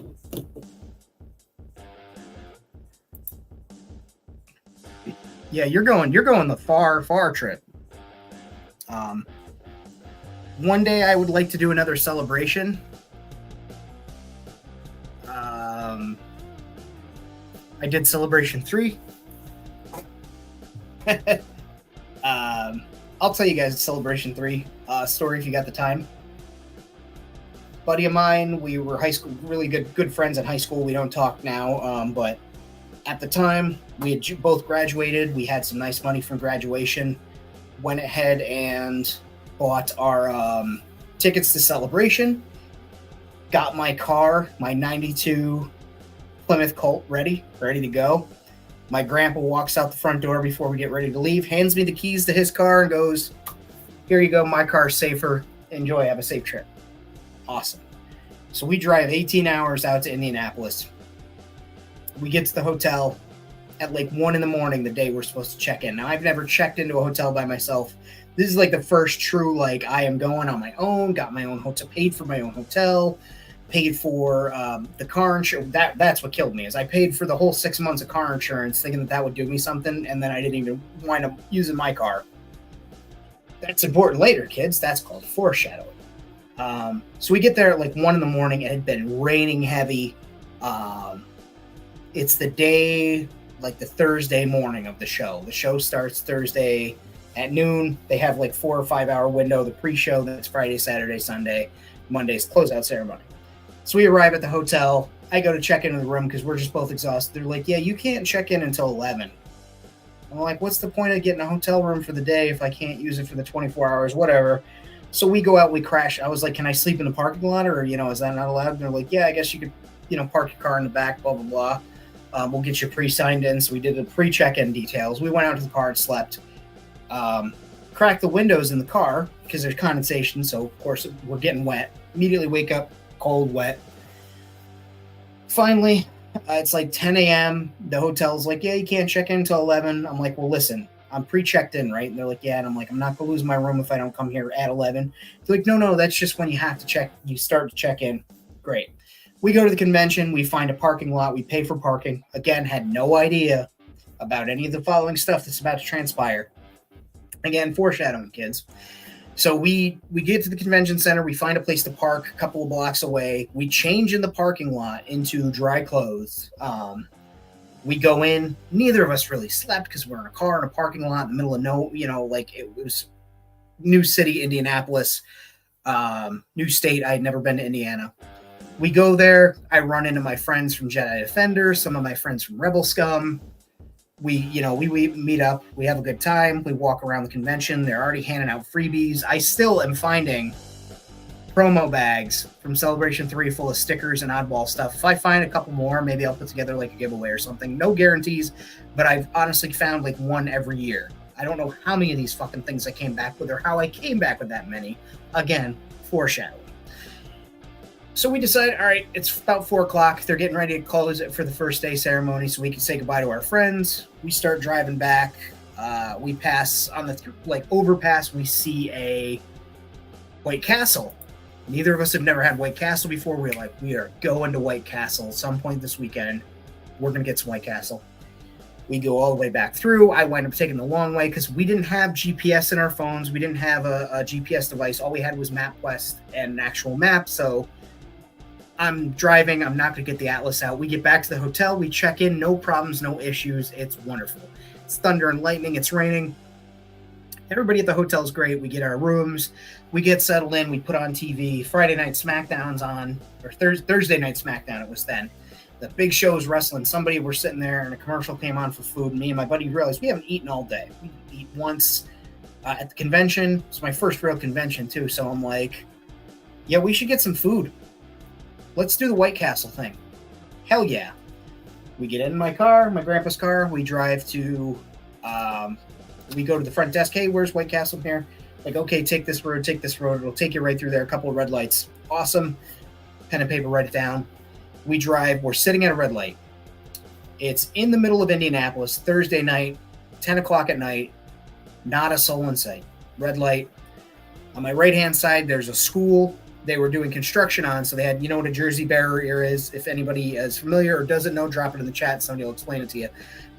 Yeah, you're going the far trip. One day I would like to do another celebration. I did Celebration 3. I'll tell you guys Celebration 3 story if you got the time. Buddy of mine, we were high school, really good friends in high school. We don't talk now, but at the time we had both graduated. We had some nice money from graduation. Went ahead and bought our tickets to Celebration. Got my car, my 92 Plymouth Colt ready to go. My grandpa walks out the front door before we get ready to leave, hands me the keys to his car and goes, "Here you go, my car's safer. Enjoy, have a safe trip." Awesome. So we drive 18 hours out to Indianapolis. We get to the hotel at like 1 a.m. the day we're supposed to check in. Now, I've never checked into a hotel by myself. This is like the first true, like, I am going on my own, got my own hotel, paid for my own hotel, paid for the car insurance. That's what killed me, is I paid for the whole 6 months of car insurance thinking that would do me something, and then I didn't even wind up using my car. That's important later, kids. That's called foreshadowing. So we get there at like 1 a.m. It had been raining heavy. It's the day, like the Thursday morning of the show. The show starts Thursday at noon. They have like 4 or 5 hour window. The pre-show, that's Friday, Saturday, Sunday. Monday's closeout ceremony. So we arrive at the hotel. I go to check into the room because we're just both exhausted. They're like, "Yeah, you can't check in until 11. I'm like, what's the point of getting a hotel room for the day if I can't use it for the 24 hours, whatever. So we go out, we crash. I was like, "Can I sleep in the parking lot, or, is that not allowed?" And they're like, "Yeah, I guess you could, park your car in the back, blah, blah, blah. We'll get you pre-signed in." So we did the pre-check-in details. We went out to the car and slept. Cracked the windows in the car because there's condensation. So, of course, we're getting wet. Immediately wake up, cold, wet. Finally, it's like 10 a.m. The hotel's like, "Yeah, you can't check in until 11. I'm like, "Well, listen, I'm pre-checked in, right? And they're like, yeah. And I'm like, I'm not going to lose my room if I don't come here at 11. They're like, no, that's just when you have to check. You start to check in. Great. We go to the convention. We find a parking lot. We pay for parking. Again, had no idea about any of the following stuff that's about to transpire. Again, foreshadowing, kids. So we get to the convention center. We find a place to park a couple of blocks away. We change in the parking lot into dry clothes. We go in. Neither of us really slept because we're in a car in a parking lot in the middle of like it was new city, Indianapolis, new state. I had never been to Indiana. We go there. I run into my friends from Jedi Defender, some of my friends from Rebel Scum. We meet up. We have a good time. We walk around the convention. They're already handing out freebies. I still am finding promo bags from Celebration 3 full of stickers and oddball stuff. If I find a couple more, maybe I'll put together like a giveaway or something. No guarantees, but I've honestly found like one every year. I don't know how many of these fucking things I came back with or how I came back with that many. Again, foreshadowing. So we decide, all right, it's about 4 o'clock. They're getting ready to close it for the first day ceremony so we can say goodbye to our friends. We start driving back. We pass on the overpass. We see a White Castle. Neither of us have never had White Castle before. We're like, we are going to White Castle at some point this weekend. We're going to get some White Castle. We go all the way back through. I wind up taking the long way because we didn't have GPS in our phones. We didn't have a GPS device. All we had was MapQuest and an actual map. So I'm driving. I'm not going to get the atlas out. We get back to the hotel. We check in. No problems, no issues. It's wonderful. It's thunder and lightning. It's raining. Everybody at the hotel is great. We get our rooms. We get settled in. We put on TV. Friday Night SmackDown's on, or Thursday Night SmackDown it was then. The big show's wrestling. We're sitting there, and a commercial came on for food. Me and my buddy realized we haven't eaten all day. We eat once at the convention. It's my first real convention, too. So I'm like, yeah, we should get some food. Let's do the White Castle thing. Hell yeah. We get in my car, my grandpa's car. We drive to, we go to the front desk. Hey, where's White Castle here? Like, okay, take this road. It'll take you right through there. A couple of red lights. Awesome. Pen and paper, write it down. We drive. We're sitting at a red light. It's in the middle of Indianapolis, Thursday night, 10 o'clock at night. Not a soul in sight. Red light. On my right-hand side, there's a school they were doing construction on, so they had, you know what a Jersey barrier is? If anybody is familiar or doesn't know, drop it in the chat. Somebody will explain it to you.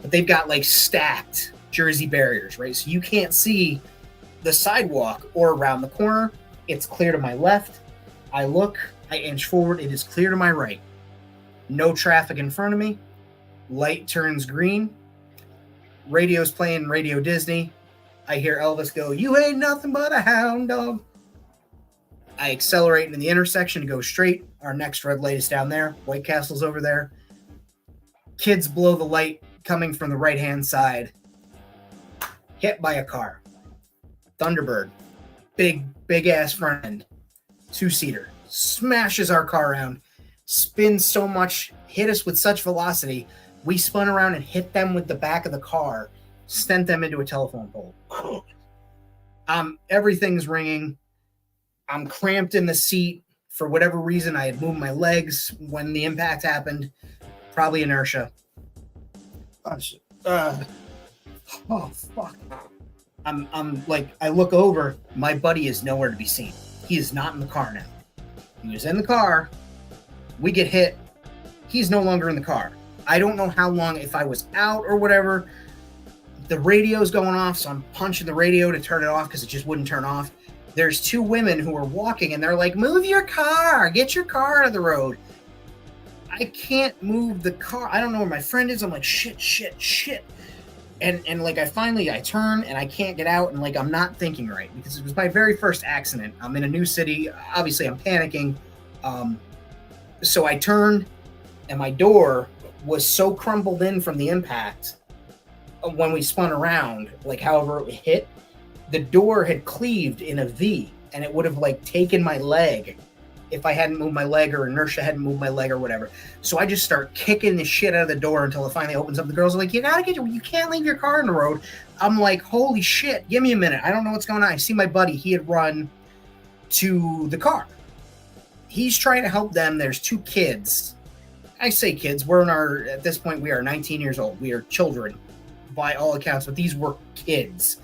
But they've got like stacked Jersey barriers, right? So you can't see the sidewalk or around the corner. It's clear to my left. I look, I inch forward. It is clear to my right. No traffic in front of me. Light turns green. Radio's playing Radio Disney. I hear Elvis go, "You ain't nothing but a hound dog." I accelerate into the intersection to go straight. Our next red light is down there. White Castle's over there. Kids blow the light coming from the right-hand side. Hit by a car. Thunderbird. Big ass front end. 2-seater. Smashes our car around. Spins so much. Hit us with such velocity. We spun around and hit them with the back of the car. Sent them into a telephone pole. Everything's ringing. I'm cramped in the seat. For whatever reason, I had moved my legs when the impact happened. Probably inertia. Oh, fuck. I'm like, I look over. My buddy is nowhere to be seen. He is not in the car now. He was in the car. We get hit. He's no longer in the car. I don't know how long, if I was out or whatever. The radio's going off, so I'm punching the radio to turn it off because it just wouldn't turn off. There's 2 women who are walking, and they're like, "Move your car. Get your car out of the road." I can't move the car. I don't know where my friend is. I'm like, shit. And like, I turn, and I can't get out, and like, I'm not thinking right because it was my very first accident. I'm in a new city. Obviously, I'm panicking. So I turned, and my door was so crumpled in from the impact when we spun around, like however it hit, the door had cleaved in a V, and it would have like taken my leg if I hadn't moved my leg or inertia hadn't moved my leg or whatever. So I just start kicking the shit out of the door until it finally opens up. The girls are like, you can't leave your car on the road. I'm like, holy shit, give me a minute. I don't know what's going on. I see my buddy. He had run to the car. He's trying to help them. There's 2 kids. I say kids. At this point, we are 19 years old. We are children. by all accounts, but these were kids,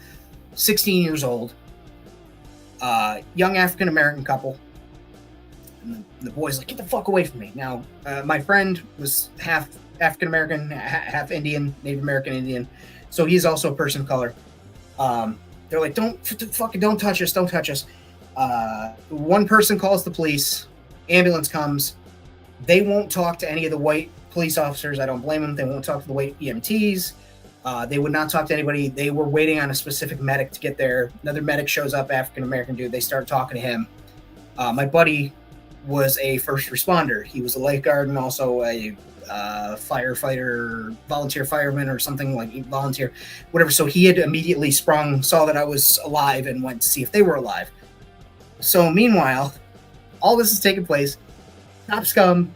16 years old, young African American couple. And the boy's like, "Get the fuck away from me!" Now, my friend was half African American, half Indian, Native American Indian, so he's also a person of color. They're like, don't touch us, don't touch us. One person calls the police, ambulance comes. They won't talk to any of the white police officers. I don't blame them. They won't talk to the white EMTs. They would not talk to anybody. They were waiting on a specific medic to get there. Another medic shows up, African American dude. They start talking to him. My buddy was a first responder. He was a lifeguard and also a firefighter, volunteer fireman or something, like volunteer, whatever. So he had immediately saw that I was alive and went to see if they were alive. So meanwhile, all this is taking place. Cops come.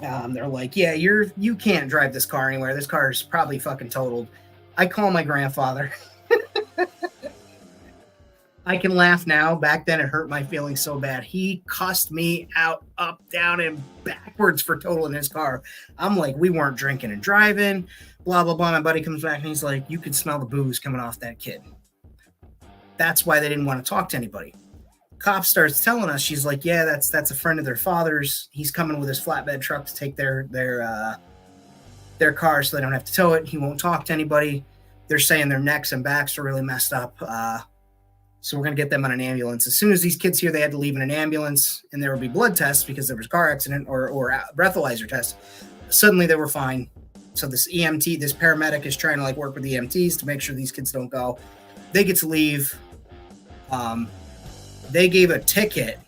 They're like, "Yeah, you can't drive this car anywhere. This car is probably fucking totaled." I call my grandfather. I can laugh now. Back then, it hurt my feelings so bad. He cussed me out, up, down, and backwards for totaling his car. I'm like, we weren't drinking and driving, blah, blah, blah. My buddy comes back and he's like, "You could smell the booze coming off that kid." That's why they didn't want to talk to anybody. Cop starts telling us, she's like, "Yeah, that's a friend of their father's. He's coming with his flatbed truck to take their car so they don't have to tow it. He won't talk to anybody. They're saying their necks and backs are really messed up. So we're going to get them on an ambulance." As soon as these kids here, they had to leave in an ambulance, and there would be blood tests because there was a car accident or breathalyzer tests. Suddenly they were fine. So this EMT, this paramedic is trying to like work with the EMTs to make sure these kids don't go. They get to leave. They gave a ticket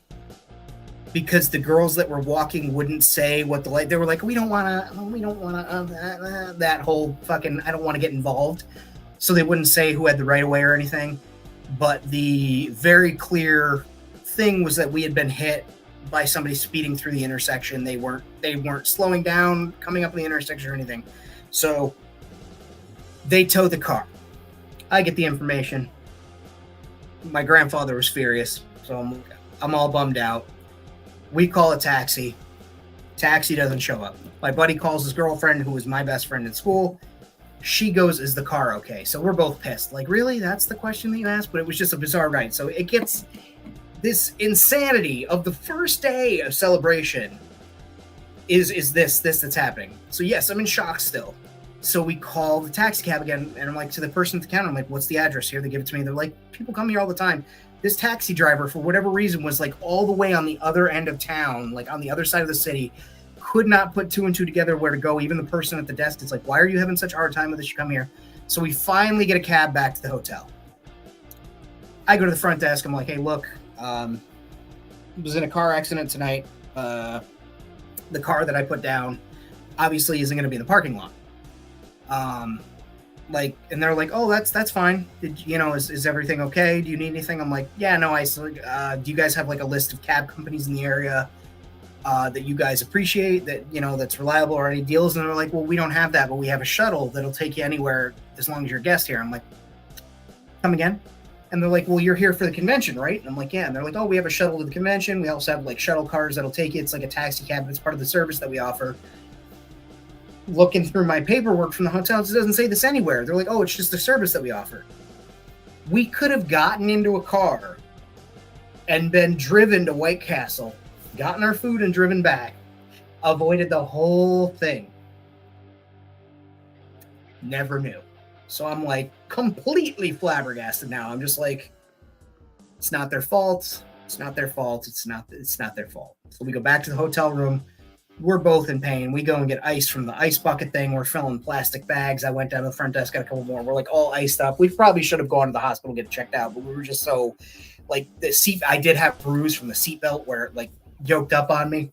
because the girls that were walking wouldn't say what the light. They were like, we don't want to, that whole fucking, I don't want to get involved. So they wouldn't say who had the right of way or anything. But the very clear thing was that we had been hit by somebody speeding through the intersection. They weren't slowing down, coming up in the intersection or anything. So they tow the car. I get the information. My grandfather was furious, so I'm all bummed out. We call a taxi. Taxi doesn't show up. My buddy calls his girlfriend, who was my best friend at school. She goes, "Is the car okay?" So we're both pissed. Like, really? That's the question that you asked? But it was just a bizarre ride. So it gets this insanity of the first day of celebration is this that's happening. So yes, I'm in shock still. So we call the taxi cab again, and I'm like, to the person at the counter, I'm like, "What's the address here?" They give it to me. They're like, "People come here all the time." This taxi driver, for whatever reason, was like all the way on the other end of town, like on the other side of the city. Could not put two and two together where to go. Even the person at the desk is like, "Why are you having such a hard time with this? You come here." So we finally get a cab back to the hotel. I go to the front desk. I'm like, "Hey, look, was in a car accident tonight. The car that I put down obviously isn't going to be in the parking lot." And they're like, "Oh, that's fine. Is everything okay? Do you need anything?" I'm like, "Yeah, no, do you guys have like a list of cab companies in the area that you guys appreciate, that, that's reliable, or any deals?" And they're like, "Well, we don't have that, but we have a shuttle that'll take you anywhere as long as you're a guest here." I'm like, "Come again?" And they're like, "Well, you're here for the convention, right?" And I'm like, "Yeah." And they're like, "Oh, we have a shuttle to the convention. We also have like shuttle cars that'll take you. It's like a taxi cab. It's part of the service that we offer." Looking through my paperwork from the hotel, it doesn't say this anywhere. They're like, "Oh, it's just the service that we offer." We could have gotten into a car and been driven to White Castle, gotten our food and driven back, avoided the whole thing. Never knew. So I'm like completely flabbergasted now. I'm just like, it's not their fault. It's not their fault. It's not their fault. So we go back to the hotel room. We're both in pain. We go and get ice from the ice bucket thing. We're filling plastic bags. I went down to the front desk, got a couple more. We're like all iced up. We probably should have gone to the hospital, get checked out, but we were just so like the seat. I did have bruise from the seatbelt where it like yoked up on me.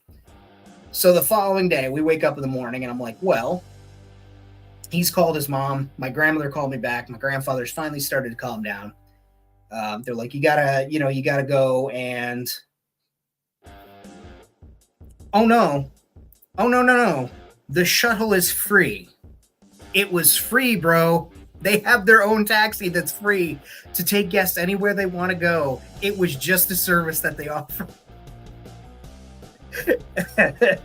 So the following day, we wake up in the morning and I'm like, well, he's called his mom. My grandmother called me back. My grandfather's finally started to calm down. They're like, you gotta go. And oh no. The shuttle is free. It was free, bro. They have their own taxi that's free to take guests anywhere they want to go. It was just a service that they offer.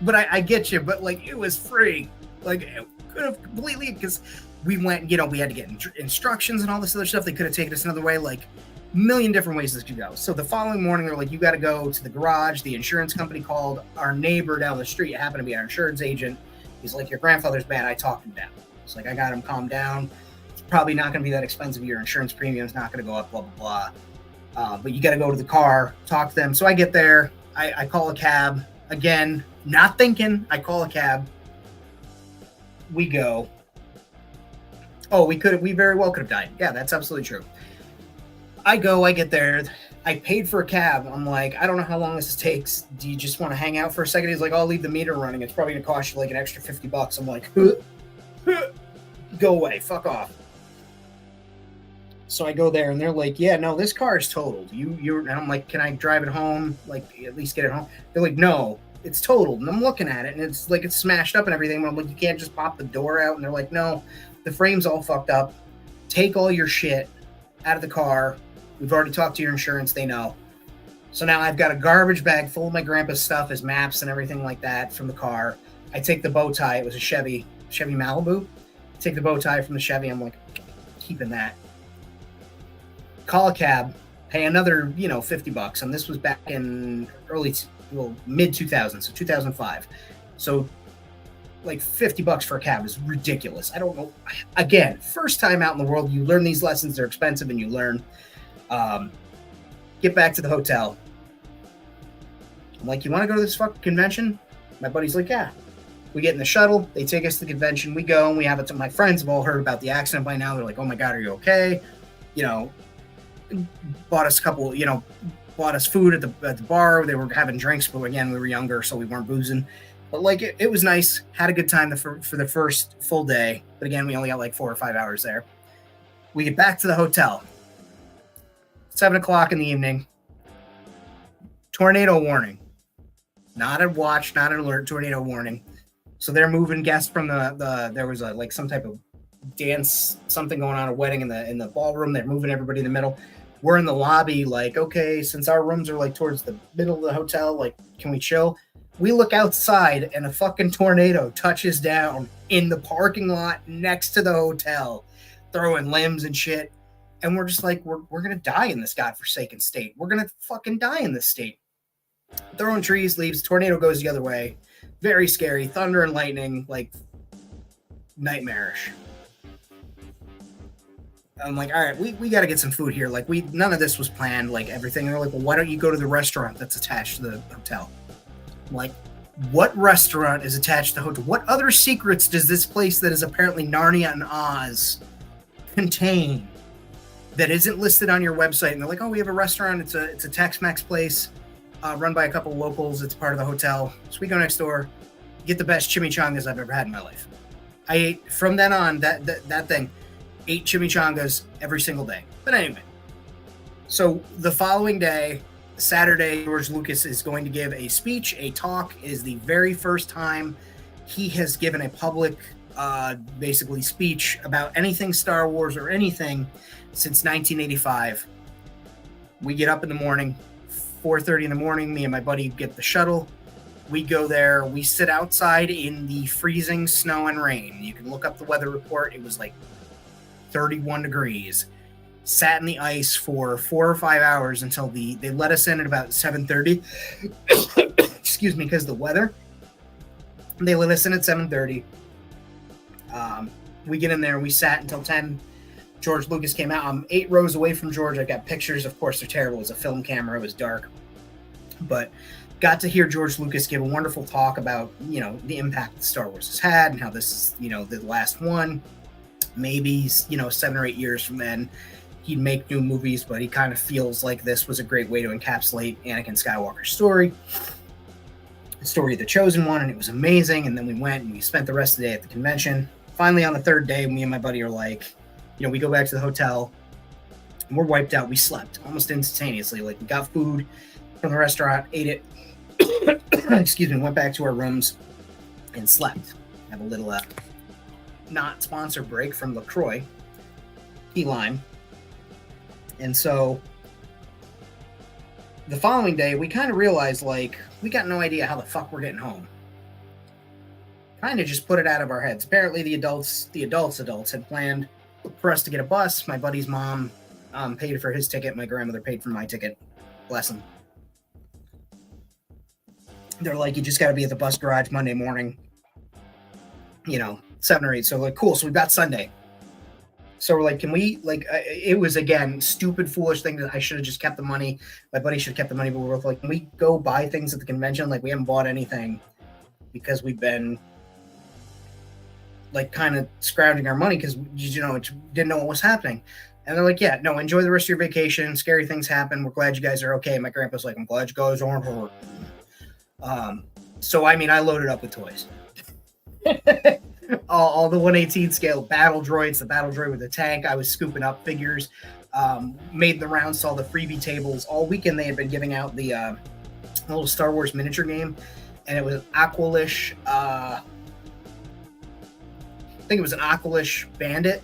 But I get you, but like it was free. Like it could have completely, because we went, we had to get instructions and all this other stuff. They could have taken us another way, like a million different ways this could go. So the following morning, they're like, you got to go to the garage. The insurance company called. Our neighbor down the street happened to be our insurance agent. He's like, your grandfather's bad. I talked him down. It's like, I got him calmed down. It's probably not going to be that expensive. Your insurance premium's not going to go up, blah, blah, blah. But you got to go to the car, talk to them. So I get there. I call a cab. Again, not thinking. I call a cab. We go. Oh, we very well could have died. Yeah, that's absolutely true. I get there. I paid for a cab. I'm like, I don't know how long this takes. Do you just want to hang out for a second? He's like, I'll leave the meter running. It's probably going to cost you like an extra $50. I'm like, go away. Fuck off. So I go there and they're like, yeah, no, this car is totaled. And I'm like, can I drive it home? Like, at least get it home? They're like, no, it's totaled. And I'm looking at it and it's like, it's smashed up and everything. But I'm like, you can't just pop the door out. And they're like, no, the frame's all fucked up. Take all your shit out of the car. We've already talked to your insurance. They know. So now I've got a garbage bag full of my grandpa's stuff, his maps and everything like that from the car. I take the bow tie. It was a Chevy Malibu. Take the bow tie from the Chevy. I'm like, keeping that. Call a cab, pay another, $50. And this was back in mid 2000s, so 2005. So like $50 for a cab is ridiculous. I don't know. Again, first time out in the world, you learn these lessons. They're expensive and you learn. Get back to the hotel. I'm like, you want to go to this fucking convention? My buddy's like, yeah. We get in the shuttle. They take us to the convention. We go and we have it. My friends have all heard about the accident by now. They're like, oh my God, are you okay? Bought us bought us food at the bar. They were having drinks, but again, we were younger, so we weren't boozing. But like, it was nice. Had a good time for the first full day. But again, we only got like 4 or 5 hours there. We get back to the hotel. 7:00 in the evening. Tornado warning. Not a watch, not an alert. Tornado warning. So they're moving guests from there was some type of dance, something going on, a wedding in the ballroom. They're moving everybody in the middle. We're in the lobby, like, okay, since our rooms are like towards the middle of the hotel, like, can we chill? We look outside and a fucking tornado touches down in the parking lot next to the hotel, throwing limbs and shit. And we're just like, we're gonna die in this godforsaken state. We're gonna fucking die in this state. Throwing trees, leaves, tornado goes the other way. Very scary. Thunder and lightning, like nightmarish. I'm like, all right, we got to get some food here. Like, none of this was planned, like everything. And they're like, well, why don't you go to the restaurant that's attached to the hotel? I'm like, what restaurant is attached to the hotel? What other secrets does this place that is apparently Narnia and Oz contain that isn't listed on your website? And they're like, oh, we have a restaurant. It's a Tex-Mex place run by a couple of locals. It's part of the hotel. So we go next door, get the best chimichangas I've ever had in my life. I ate, from then on, that thing, 8 chimichangas every single day. But anyway, so the following day, Saturday, George Lucas is going to give a speech, a talk. It is the very first time he has given a public, basically, speech about anything Star Wars or anything since 1985. We get up in the morning, 4:30 in the morning. Me and my buddy get the shuttle. We go there. We sit outside in the freezing snow and rain. You can look up the weather report. It was like 31 degrees. Sat in the ice for 4 or 5 hours until they let us in at about 7:30. Excuse me, because the weather. They let us in at 7:30. We get in there. We sat until 10. George Lucas came out. I'm 8 rows away from George. I got pictures. Of course, they're terrible. It was a film camera. It was dark. But got to hear George Lucas give a wonderful talk about, the impact that Star Wars has had and how this is, the last one. Maybe, 7 or 8 years from then, he'd make new movies, but he kind of feels like this was a great way to encapsulate Anakin Skywalker's story. The story of the Chosen One, and it was amazing. And then we went and we spent the rest of the day at the convention. Finally, on the third day, me and my buddy are like, we go back to the hotel, and we're wiped out. We slept almost instantaneously. Like, we got food from the restaurant, ate it, excuse me, went back to our rooms and slept. Have a little not sponsor break from LaCroix, key lime. And so the following day, we kind of realized, like, we got no idea how the fuck we're getting home. kind of just put it out of our heads. Apparently, the adults had planned for us to get a bus. My buddy's mom paid for his ticket. My grandmother paid for my ticket. Bless them. They're like, you just got to be at the bus garage Monday morning, 7 or 8. So like, cool. So we've got Sunday. So we're like, can we, it was, again, stupid, foolish thing that I should have just kept the money. My buddy should have kept the money, but we're both like, can we go buy things at the convention? Like, we haven't bought anything because we've been, kind of scrounging our money because, didn't know what was happening. And they're like, yeah, no, enjoy the rest of your vacation. Scary things happen. We're glad you guys are okay. My grandpa's like, I'm glad you guys aren't hurt. So, I mean, I loaded up with toys. all the 1/18 scale battle droids, the battle droid with the tank. I was scooping up figures, made the rounds to all the freebie tables. All weekend they had been giving out the little Star Wars miniature game, and it was an Aqualish, I think it was an Aqualish bandit.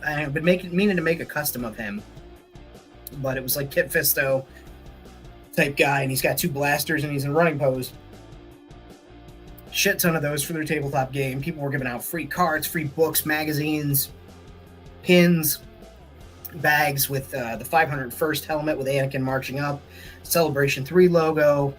I had been meaning to make a custom of him, but it was like Kit Fisto type guy, and he's got 2 blasters, and he's in running pose. Shit ton of those for their tabletop game. People were giving out free cards, free books, magazines, pins, bags with the 501st helmet with Anakin marching up, Celebration 3 logo.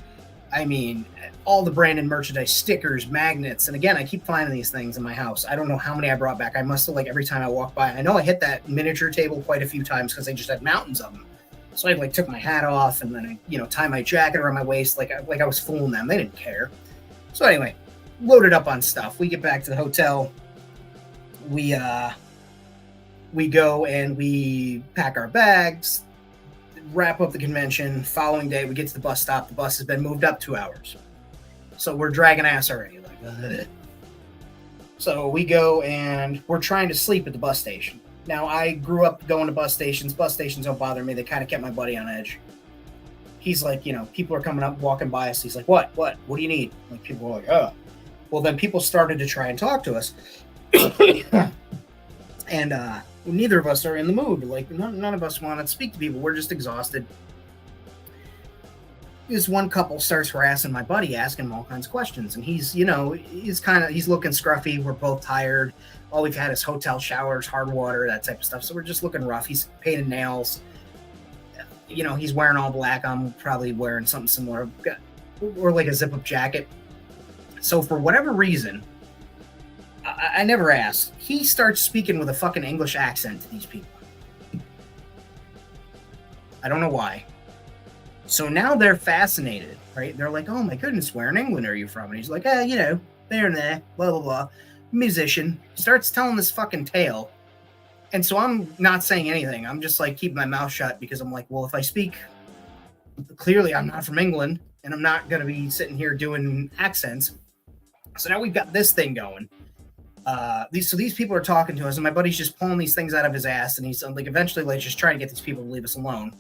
I mean, all the branded merchandise, stickers, magnets. And again, I keep finding these things in my house. I don't know how many I brought back. I must have, every time I walk by, I know I hit that miniature table quite a few times because they just had mountains of them. So I took my hat off and then I, tie my jacket around my waist like I was fooling them. They didn't care. So anyway, loaded up on stuff. We get back to the hotel. We go and we pack our bags, wrap up the convention. Following day, we get to the bus stop. The bus has been moved up 2 hours. So we're dragging ass already. So we go and we're trying to sleep at the bus station. Now, I grew up going to bus stations. Bus stations don't bother me. They kind of kept my buddy on edge. He's like, people are coming up, walking by us. He's like, what? What do you need? People are like, oh. Well, then people started to try and talk to us. And neither of us are in the mood. None of us want to speak to people. We're just exhausted. This one couple starts harassing my buddy, asking him all kinds of questions. And he's looking scruffy. We're both tired. All we've had is hotel showers, hard water, that type of stuff. So we're just looking rough. He's painted nails. He's wearing all black. I'm probably wearing something similar. Or like a zip-up jacket. So for whatever reason, I never asked. He starts speaking with a fucking English accent to these people. I don't know why. So now they're fascinated, right? They're like, oh my goodness, where in England are you from? And he's like, there and there, blah, blah, blah. Musician. Starts telling this fucking tale. And so I'm not saying anything. I'm just keeping my mouth shut because I'm like, well, if I speak, clearly I'm not from England and I'm not going to be sitting here doing accents. So now we've got this thing going. These people are talking to us, and my buddy's just pulling these things out of his ass, and he's eventually just trying to get these people to leave us alone.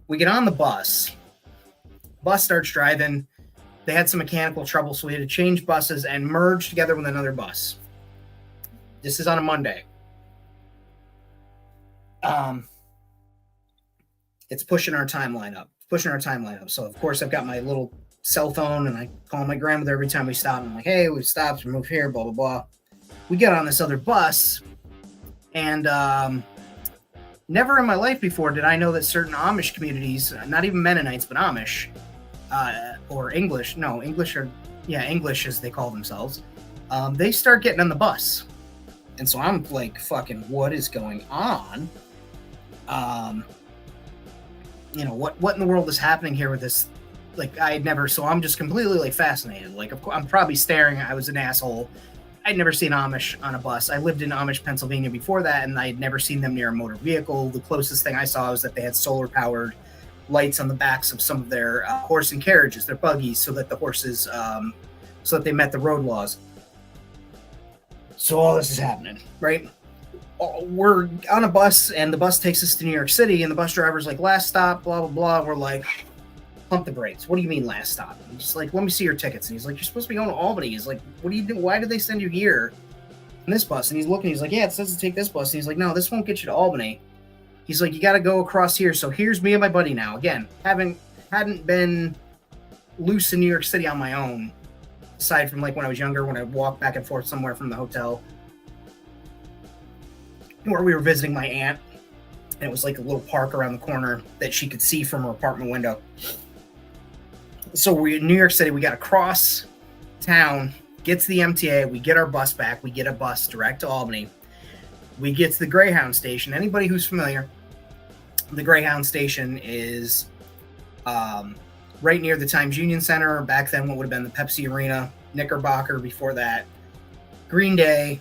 We get on the bus. Bus starts driving. They had some mechanical trouble, so we had to change buses and merge together with another bus. This is on a Monday. It's pushing our timeline up. So of course I've got my little cell phone, and I call my grandmother every time we stop. I'm like, hey, we've stopped, we moved here, blah, blah, blah. We get on this other bus, and never in my life before did I know that certain Amish communities, not even Mennonites, but Amish, or English as they call themselves, they start getting on the bus. And so I'm like, fucking, what is going on? What in the world is happening here with this? So I'm just completely fascinated. I'm probably staring. I was an asshole. I'd never seen Amish on a bus. I lived in Amish, Pennsylvania before that, and I'd never seen them near a motor vehicle. The closest thing I saw was that they had solar-powered lights on the backs of some of their horse and carriages, their buggies, so that the horses, so that they met the road laws. So all this is happening, right? We're on a bus, and the bus takes us to New York City, and the bus driver's like, last stop, blah, blah, blah. We're like, pump the brakes. What do you mean last stop? I'm just like, let me see your tickets. And he's like, you're supposed to be going to Albany. He's like, what do you do? Why did they send you here in this bus? And he's looking, he's like, yeah, it says to take this bus. And he's like, no, this won't get you to Albany. He's like, you got to go across here. So here's me and my buddy now. Again, hadn't been loose in New York City on my own aside from like when I was younger, when I walked back and forth somewhere from the hotel, where we were visiting my aunt, and it was like a little park around the corner that she could see from her apartment window. So we in New York City, we got to cross town, get to the MTA, we get our bus back, we get a bus direct to Albany. We get to the Greyhound station. Anybody who's familiar, the Greyhound station is right near the Times Union Center. Back then, what would have been the Pepsi Arena, Knickerbocker before that. Green Day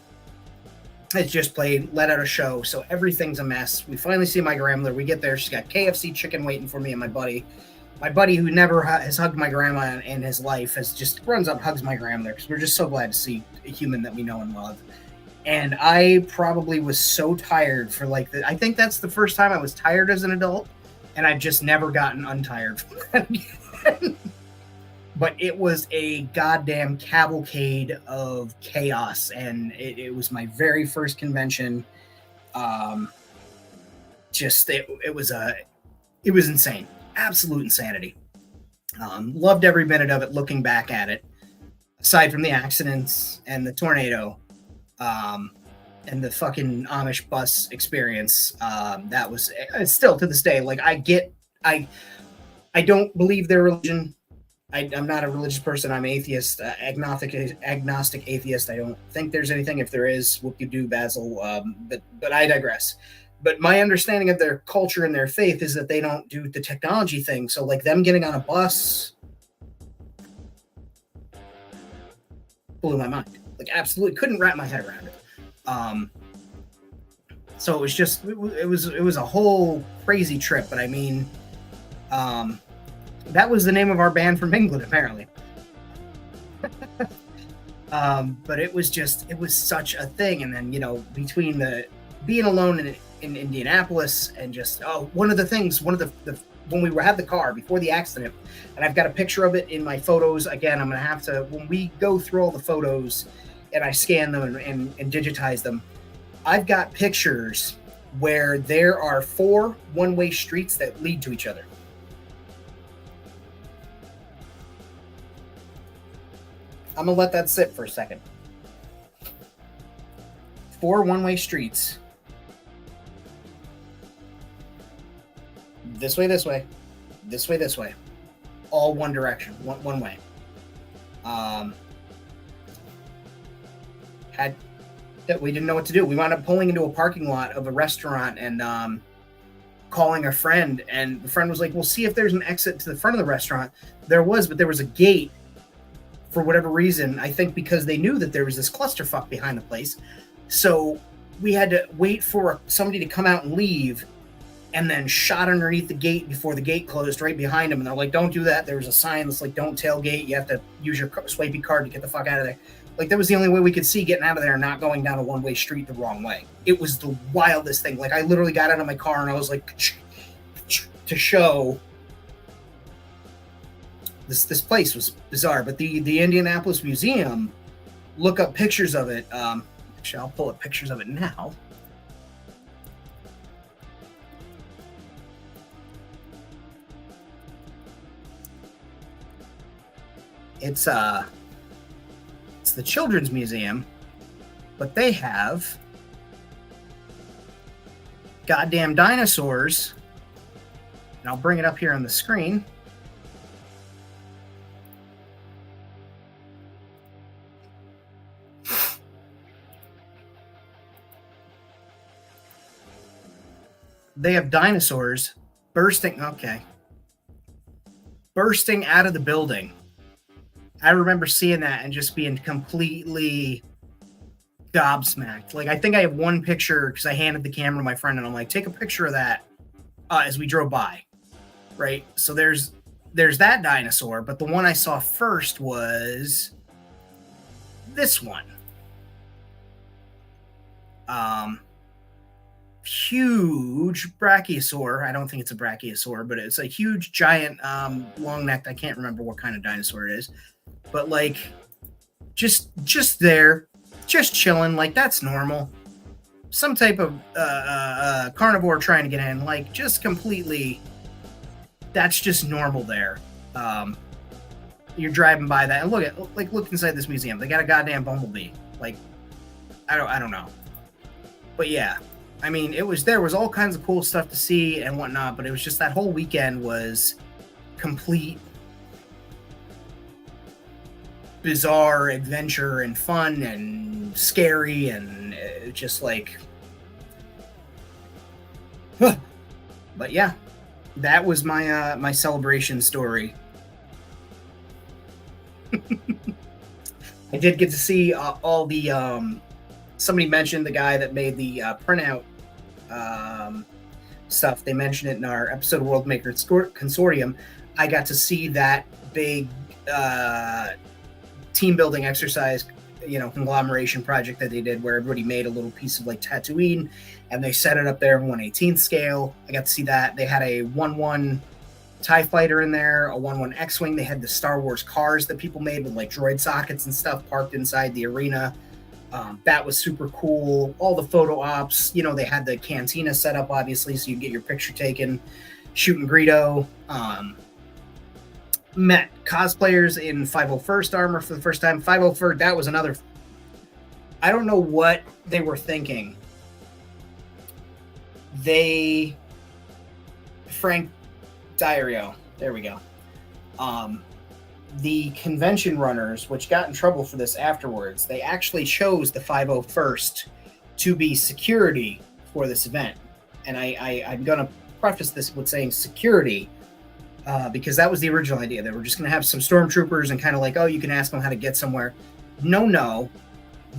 has just played, let out a show, so everything's a mess. We finally see my grandmother. We get there. She's got KFC chicken waiting for me and my buddy. My buddy, who never has hugged my grandma in his life, has just runs up, hugs my grandmother, because we're just so glad to see a human that we know and love. And I probably was so tired for like I think that's the first time I was tired as an adult, and I've just never gotten untired from that again. But it was a goddamn cavalcade of chaos, and it was my very first convention. It was insane, absolute insanity. Loved every minute of it. Looking back at it, aside from the accidents and the tornado, and the fucking Amish bus experience, that was still to this day. Like I don't believe their religion. I'm not a religious person. I'm atheist, agnostic atheist. I don't think there's anything. If there is, what you do, Basil. But I digress. But my understanding of their culture and their faith is that they don't do the technology thing. So like them getting on a bus blew my mind. Like absolutely couldn't wrap my head around it. So it was just it was a whole crazy trip. But I mean, that was the name of our band from England, apparently. But it was such a thing. And then, between the being alone in Indianapolis and just, one of the when we had the car before the accident, and I've got a picture of it in my photos. Again, I'm going to have to, when we go through all the photos and I scan them and digitize them, I've got pictures where there are 4 one-way streets that lead to each other. I'm going to let that sit for a second. 4 one-way streets. This way, this way. This way, this way. All one direction. One way. We didn't know what to do. We wound up pulling into a parking lot of a restaurant and calling a friend. And the friend was like, "We'll see if there's an exit to the front of the restaurant." There was, but there was a gate. For whatever reason, I think because they knew that there was this clusterfuck behind the place. So we had to wait for somebody to come out and leave, and then shot underneath the gate before the gate closed right behind them. And they're like, "Don't do that." There was a sign that's like, "Don't tailgate. You have to use your swipey card to get the fuck out of there." Like, that was the only way we could see getting out of there and not going down a one-way street the wrong way. It was the wildest thing. Like, I literally got out of my car and I was like, to show... This place was bizarre, but the Indianapolis Museum, look up pictures of it. Actually, I'll pull up pictures of it now. It's the Children's Museum, but they have goddamn dinosaurs, and I'll bring it up here on the screen. They have dinosaurs bursting out of the building. I remember seeing that and just being completely gobsmacked. Like, I think I have one picture because I handed the camera to my friend and I'm like, "Take a picture of that," as we drove by. Right? So there's that dinosaur, but the one I saw first was this one. Huge brachiosaur. I don't think it's a brachiosaur, but it's a huge, giant, long-necked. I can't remember what kind of dinosaur it is, but like, just there, just chilling. Like, that's normal. Some type of carnivore trying to get in. Like, just completely. That's just normal there. you're driving by that and look inside this museum. They got a goddamn bumblebee. Like, I don't know. But yeah, I mean, there was all kinds of cool stuff to see and whatnot, but it was just that whole weekend was complete bizarre adventure and fun and scary and just like, but yeah, that was my my celebration story. I did get to see all the somebody mentioned the guy that made the printout stuff. They mentioned it in our episode of World Maker Consortium. I got to see that big team building exercise, conglomeration project that they did where everybody made a little piece of like Tatooine and they set it up there in 1/18 scale. I got to see that. They had a 1/1 TIE fighter in there, a 1/1 X-Wing. They had the Star Wars cars that people made with like droid sockets and stuff parked inside the arena. That was super cool. All the photo ops, they had the cantina set up, obviously, so you get your picture taken, shooting Greedo. Met cosplayers in 501st armor for the first time. 501st, that was another... I don't know what they were thinking. Frank Diario, there we go. The convention runners, which got in trouble for this afterwards, they actually chose the 501st to be security for this event. And I'm going to preface this with saying security, because that was the original idea. They were just going to have some stormtroopers and kind of like, oh, you can ask them how to get somewhere. No.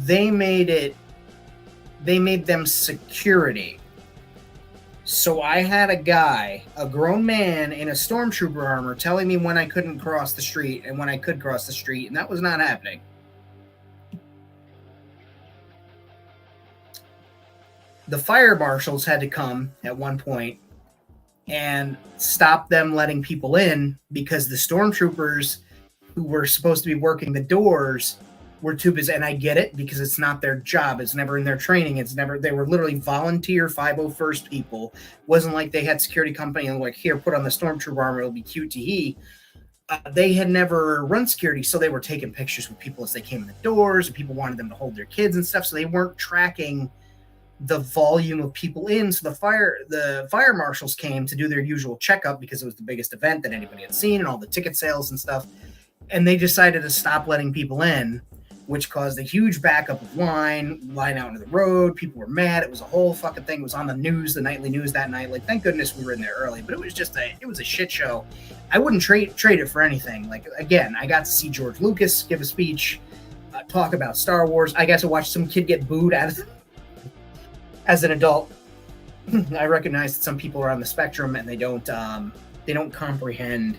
They made them security. So I had a grown man in a stormtrooper armor telling me when I couldn't cross the street and when I could cross the street, and that was not happening. The fire marshals had to come at one point and stop them letting people in because the stormtroopers who were supposed to be working the doors were too busy. And I get it, because it's not their job. It's never in their training. They were literally volunteer 501st people. It wasn't like they had security company and like, here, put on the stormtrooper armor, it'll be cute to he. They had never run security, so they were taking pictures with people as they came in the doors, and people wanted them to hold their kids and stuff, so they weren't tracking the volume of people in. So the fire marshals came to do their usual checkup because it was the biggest event that anybody had seen and all the ticket sales and stuff. And they decided to stop letting people in, which caused a huge backup of line out into the road. People were mad. It was a whole fucking thing. It was on the news, the nightly news that night. Like, thank goodness we were in there early, but it was just it was a shit show. I wouldn't trade it for anything. Like, again, I got to see George Lucas give a speech, talk about Star Wars. I got to watch some kid get booed as an adult. I recognize that some people are on the spectrum and they don't comprehend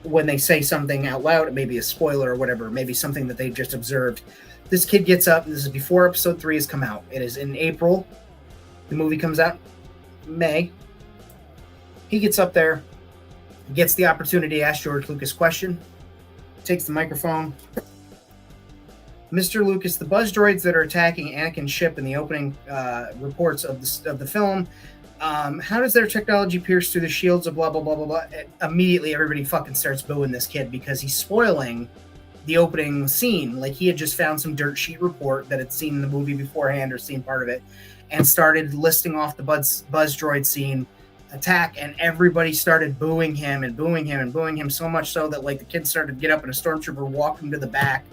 when they say something out loud. It may be a spoiler or whatever, maybe something that they just observed. This kid gets up, and this is before episode 3 has come out. It is in April. The movie comes out May. He gets up there, gets the opportunity to ask George Lucas a question, takes the microphone. Mr. Lucas, the buzz droids that are attacking Anakin's ship in the opening reports of the film, how does their technology pierce through the shields of blah, blah, blah, blah, blah? Immediately, everybody fucking starts booing this kid because he's spoiling the opening scene. Like, he had just found some dirt sheet report that had seen the movie beforehand or seen part of it and started listing off the buzz droid scene attack, and everybody started booing him and booing him and booing him, so much so that, like, the kid started to get up and a stormtrooper walked him to the back.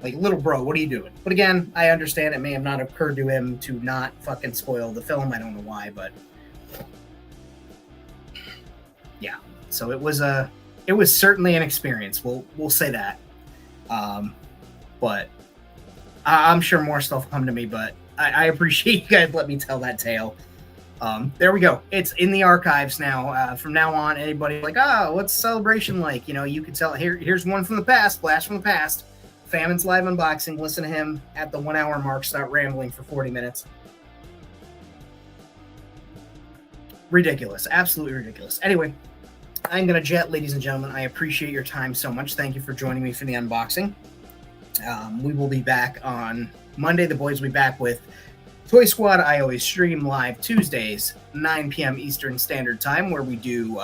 Like, little bro, what are you doing? But again, I understand it may have not occurred to him to not fucking spoil the film. I don't know why, but yeah. So it was certainly an experience. We'll say that. But I'm sure more stuff will come to me, but I appreciate you guys let me tell that tale. There we go. It's in the archives now. From now on, anybody like, what's Celebration like? You could tell, here's one from the past, blast from the past. Famines Live Unboxing. Listen to him at the 1 hour mark, start rambling for 40 minutes. Ridiculous. Absolutely ridiculous. Anyway, I'm going to jet, ladies and gentlemen. I appreciate your time so much. Thank you for joining me for the unboxing. We will be back on Monday. The boys will be back with Toy Squad. I always stream live Tuesdays, 9 p.m. Eastern Standard Time, where we do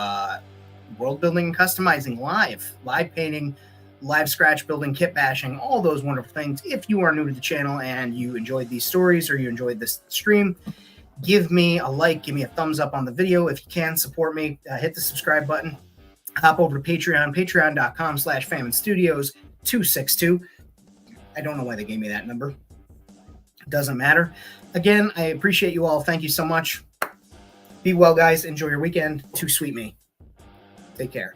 world building and customizing, live painting, live scratch building, kit bashing, all those wonderful things. If you are new to the channel and you enjoyed these stories or you enjoyed this stream, give me a like, give me a thumbs up on the video. If you can, support me, hit the subscribe button. Hop over to Patreon, patreon.com/FamineStudios262. I don't know why they gave me that number. Doesn't matter. Again, I appreciate you all. Thank you so much. Be well, guys. Enjoy your weekend. Too sweet me. Take care.